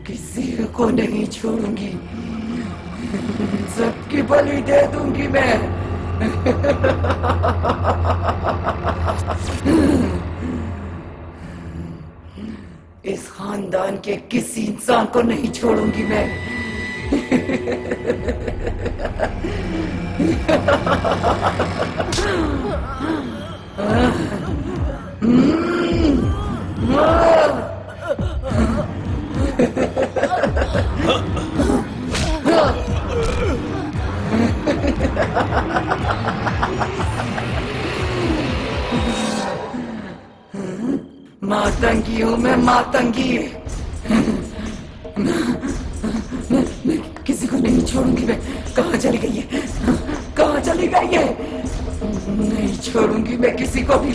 किसी को नहीं छोड़ूंगी, सबकी बलि दे दूंगी मैं। इस खानदान के किसी इंसान को नहीं छोड़ूंगी मैं। मातंगी हूँ मैं, मातंगी। मैं किसी को नहीं छोड़ूंगी मैं। कहाँ चली गई है, कहाँ चली गई है? नहीं छोड़ूंगी मैं किसी को भी,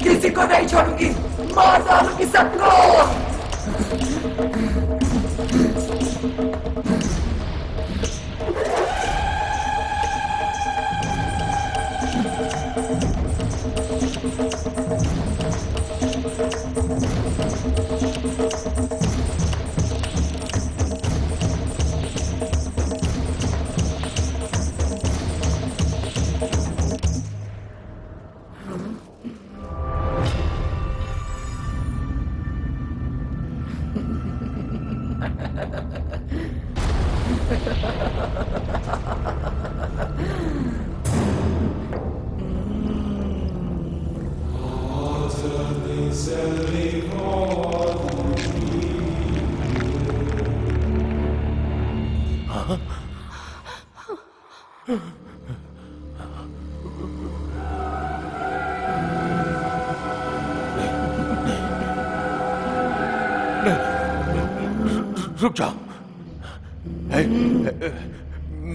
किसी को नहीं छोड़ूंगी, मार डालूंगी सबको। रुक जाओ।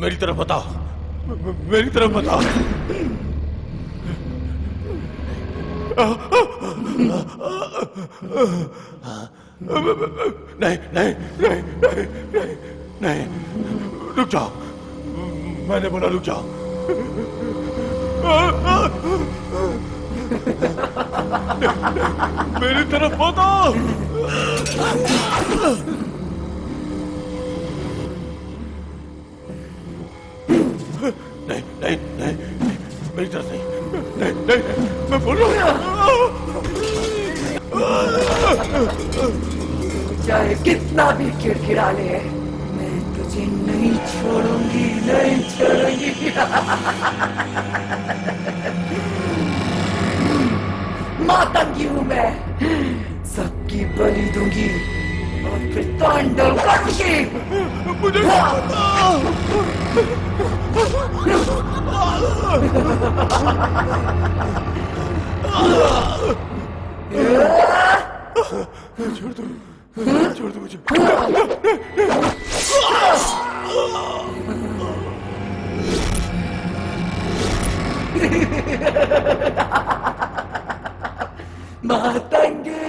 मेरी तरफ बताओ, मेरी तरफ बताओ। नहीं नहीं नहीं नहीं नहीं नहीं, रुक जाओ, मैंने बोला रुक जाओ। मेरी तरफ बताओ। नहीं नहीं नहीं, मेरी तरफ नहीं, नहीं नहीं, मैं बोल रहा हूँ। चाहे कितना भी किड़किड़ा ले, मैं तुझे नहीं छोड़ूंगी, नहीं छोड़ूंगी। मातंगी हूँ मैं, सबकी बलि दूंगी और फिर तांडव करूंगी। मुझे छोड़ दो, छोड़ दो मुझे। मातंगी,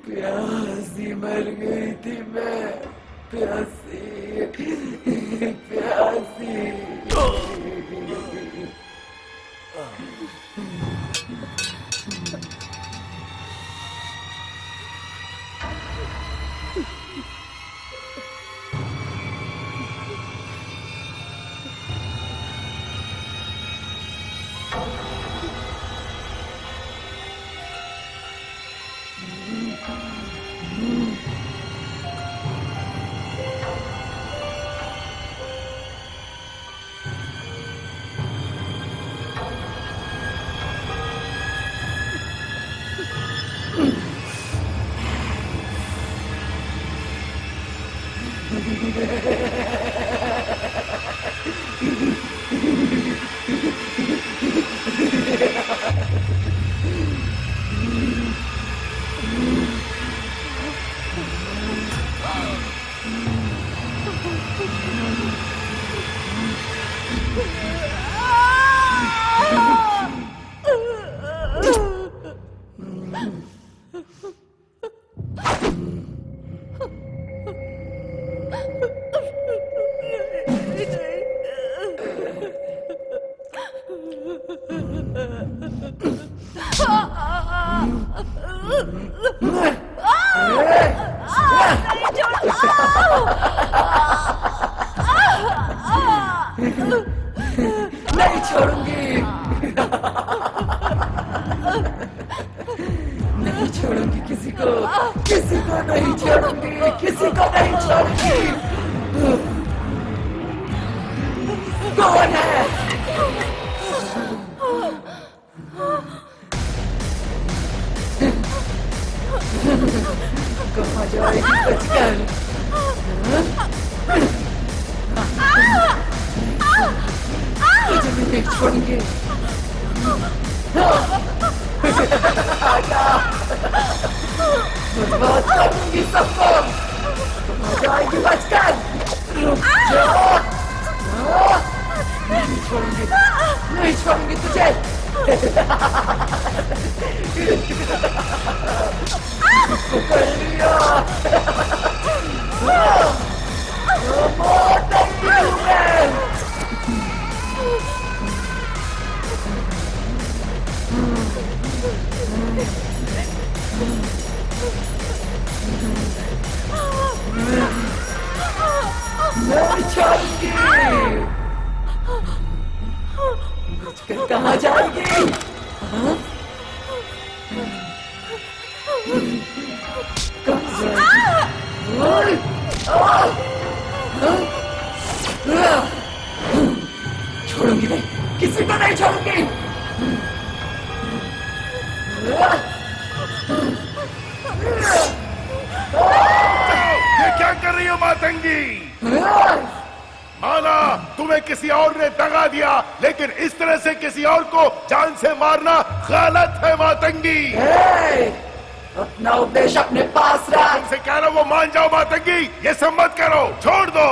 प्यासी मर गई थी मैं, प्यासी प्यासी। नहीं छोड़ूंगी, नहीं छोड़ूंगी किसी को, किसी को नहीं छोड़ूंगी, किसी को नहीं छोड़ूंगी। कौन है? कहाँ जाएगी बचकर? तुझे भी नहीं छोड़ेंगे। बर्बाद करूंगी सबको। कहाँ जाएगी बचकर? रुक जाओ। नहीं छोड़ूंगी, नहीं छोड़ूंगी तुझे। पकड़ लिया। बहुत तंगी हूँ मैं। नहीं छोड़ूंगी। बचकर कहाँ जाएगी? कहाँ जाएगी? छोड़ूंगी नहीं, किसी को नहीं छोड़ूंगी। ये क्या कर रही हो मातंगी? माना तुम्हें किसी और ने दगा दिया, लेकिन इस तरह से किसी और को जान से मारना गलत है मातंगी। अपना उपदेश अपने पास रख। तुमसे कह रहा हूं वो मान जाओ मातंगी, ये सब मत करो, छोड़ दो।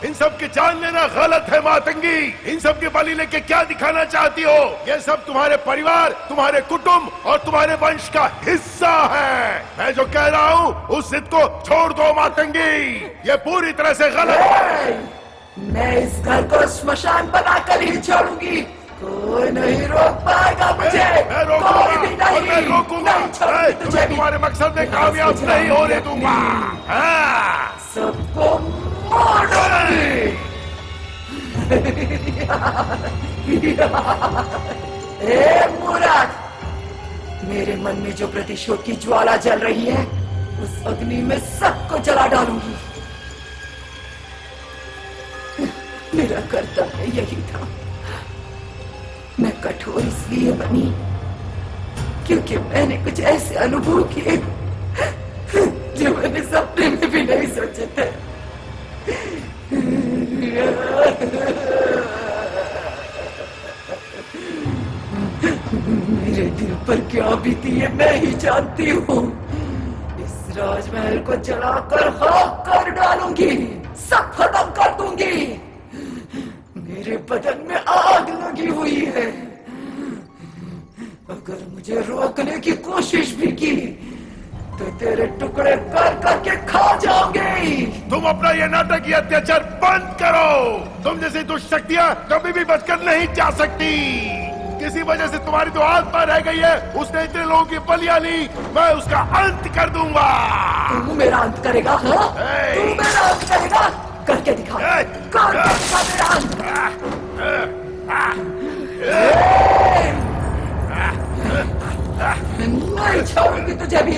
इन सब की जान लेना गलत है मातंगी। इन सब के बलि लेके क्या दिखाना चाहती हो? ये सब तुम्हारे परिवार, तुम्हारे कुटुंब और तुम्हारे वंश का हिस्सा है। मैं जो कह रहा हूँ उस जिद को छोड़ दो मातंगी, ये पूरी तरह से गलत है। मैं इस घर को श्मशान बनाकर ही छोड़ूंगी। कोई नहीं रोक पाएगा मुझे। मैं रोकूंगा, कोई भी नहीं। मैं रोकूंगा। नहीं छोड़ूंगी तुझे तुम्हें भी। तुम्हारे मकसद में कामयाब नहीं होने दूंगा। हाँ। सबको मार डालूंगी। ए मूर्ख, मेरे मन में जो प्रतिशोध की ज्वाला जल रही है उस अग्नि में सबको जला डालूंगी। मेरा कर्तव्य यही था। मैं कठोर इसलिए बनी क्योंकि मैंने कुछ ऐसे अनुभव किए जो मैंने सपने में भी नहीं सोचे थे। मेरे दिल पर क्या बीती है मैं ही जानती हूँ। इस राजमहल को जलाकर खाक कर डालूंगी, सब खत्म कर दूंगी। मेरे बदन में आग लगी हुई है। अगर मुझे रोकने की कोशिश भी की तो तेरे टुकड़े कर करके खा जाओगे। तुम अपना ये नाटक, ये अत्याचार बंद करो। तुम जैसी दुष्ट शक्तियां कभी भी बचकर नहीं जा सकती। किसी वजह से तुम्हारी जो आत्मा रह गई है उसने इतने लोगों की बलियां ली, मैं उसका अंत कर दूंगा। तू मेरा अंत करेगा? हाँ? तू मेरा अंत करेगा? करके दिखा, करके दिखा मेरा अंत। नहीं छोड़ूंगी तुझे भी।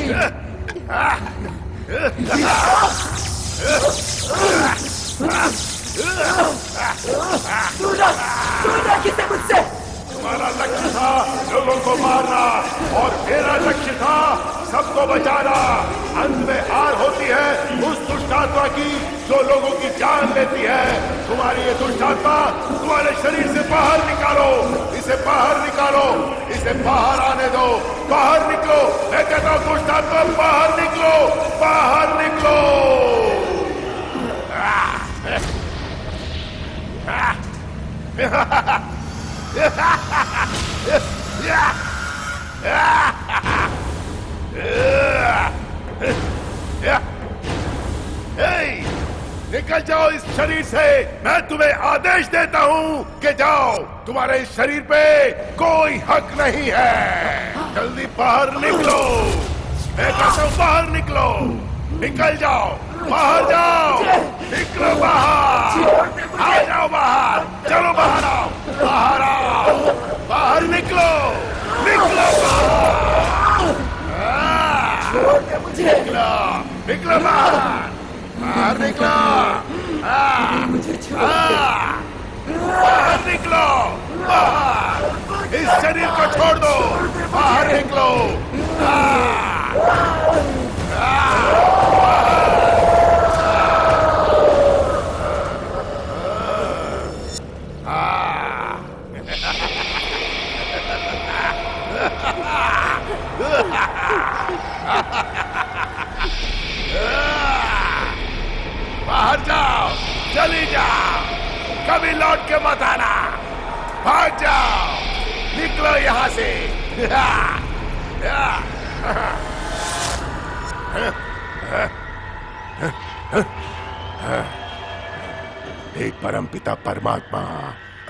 तू ना किसे मुझसे। तुम्हारा लक्ष्य था लोगों को मारना और मेरा लक्ष्य था सबको बचाना। अंत में हार होती है उस दुष्ट आत्मा की जो लोगों की जान लेती है। तुम्हारी ये दुष्ट आत्मा तुम्हारे शरीर से बाहर निकालो, इसे बाहर निकालो, इसे बाहर आने दो। बाहर निकलो, मैं कहता हूँ दुष्ट आत्मा बाहर निकलो, बाहर निकलो। निकल जाओ इस शरीर से। मैं तुम्हें आदेश देता हूँ कि जाओ, तुम्हारे इस शरीर पे कोई हक नहीं है। जल्दी बाहर निकलो, मैं कहता हूँ बाहर निकलो। निकल जाओ, बाहर जाओ, निकलो बाहर, आ जाओ बाहर, चलो बाहर आओ, बाहर आओ, बाहर निकलो, निकलो बाहर, निकलो, निकलो बाहर, बाहर निकलो, बाहर निकलो, बाहर, इस शरीर को छोड़ दो, बाहर निकलो। बाहर जाओ, चली जाओ, कभी लौट के मत आना, भाग जाओ, निकलो यहां से। एक परमपिता परमात्मा,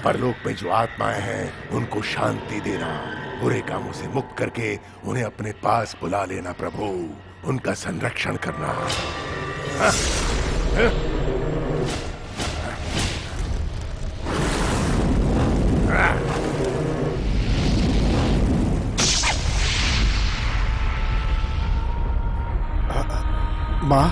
परलोक में जो आत्माएं हैं उनको शांति देना, बुरे कामों से मुक्त करके उन्हें अपने पास बुला लेना प्रभु, उनका संरक्षण करना। माँ,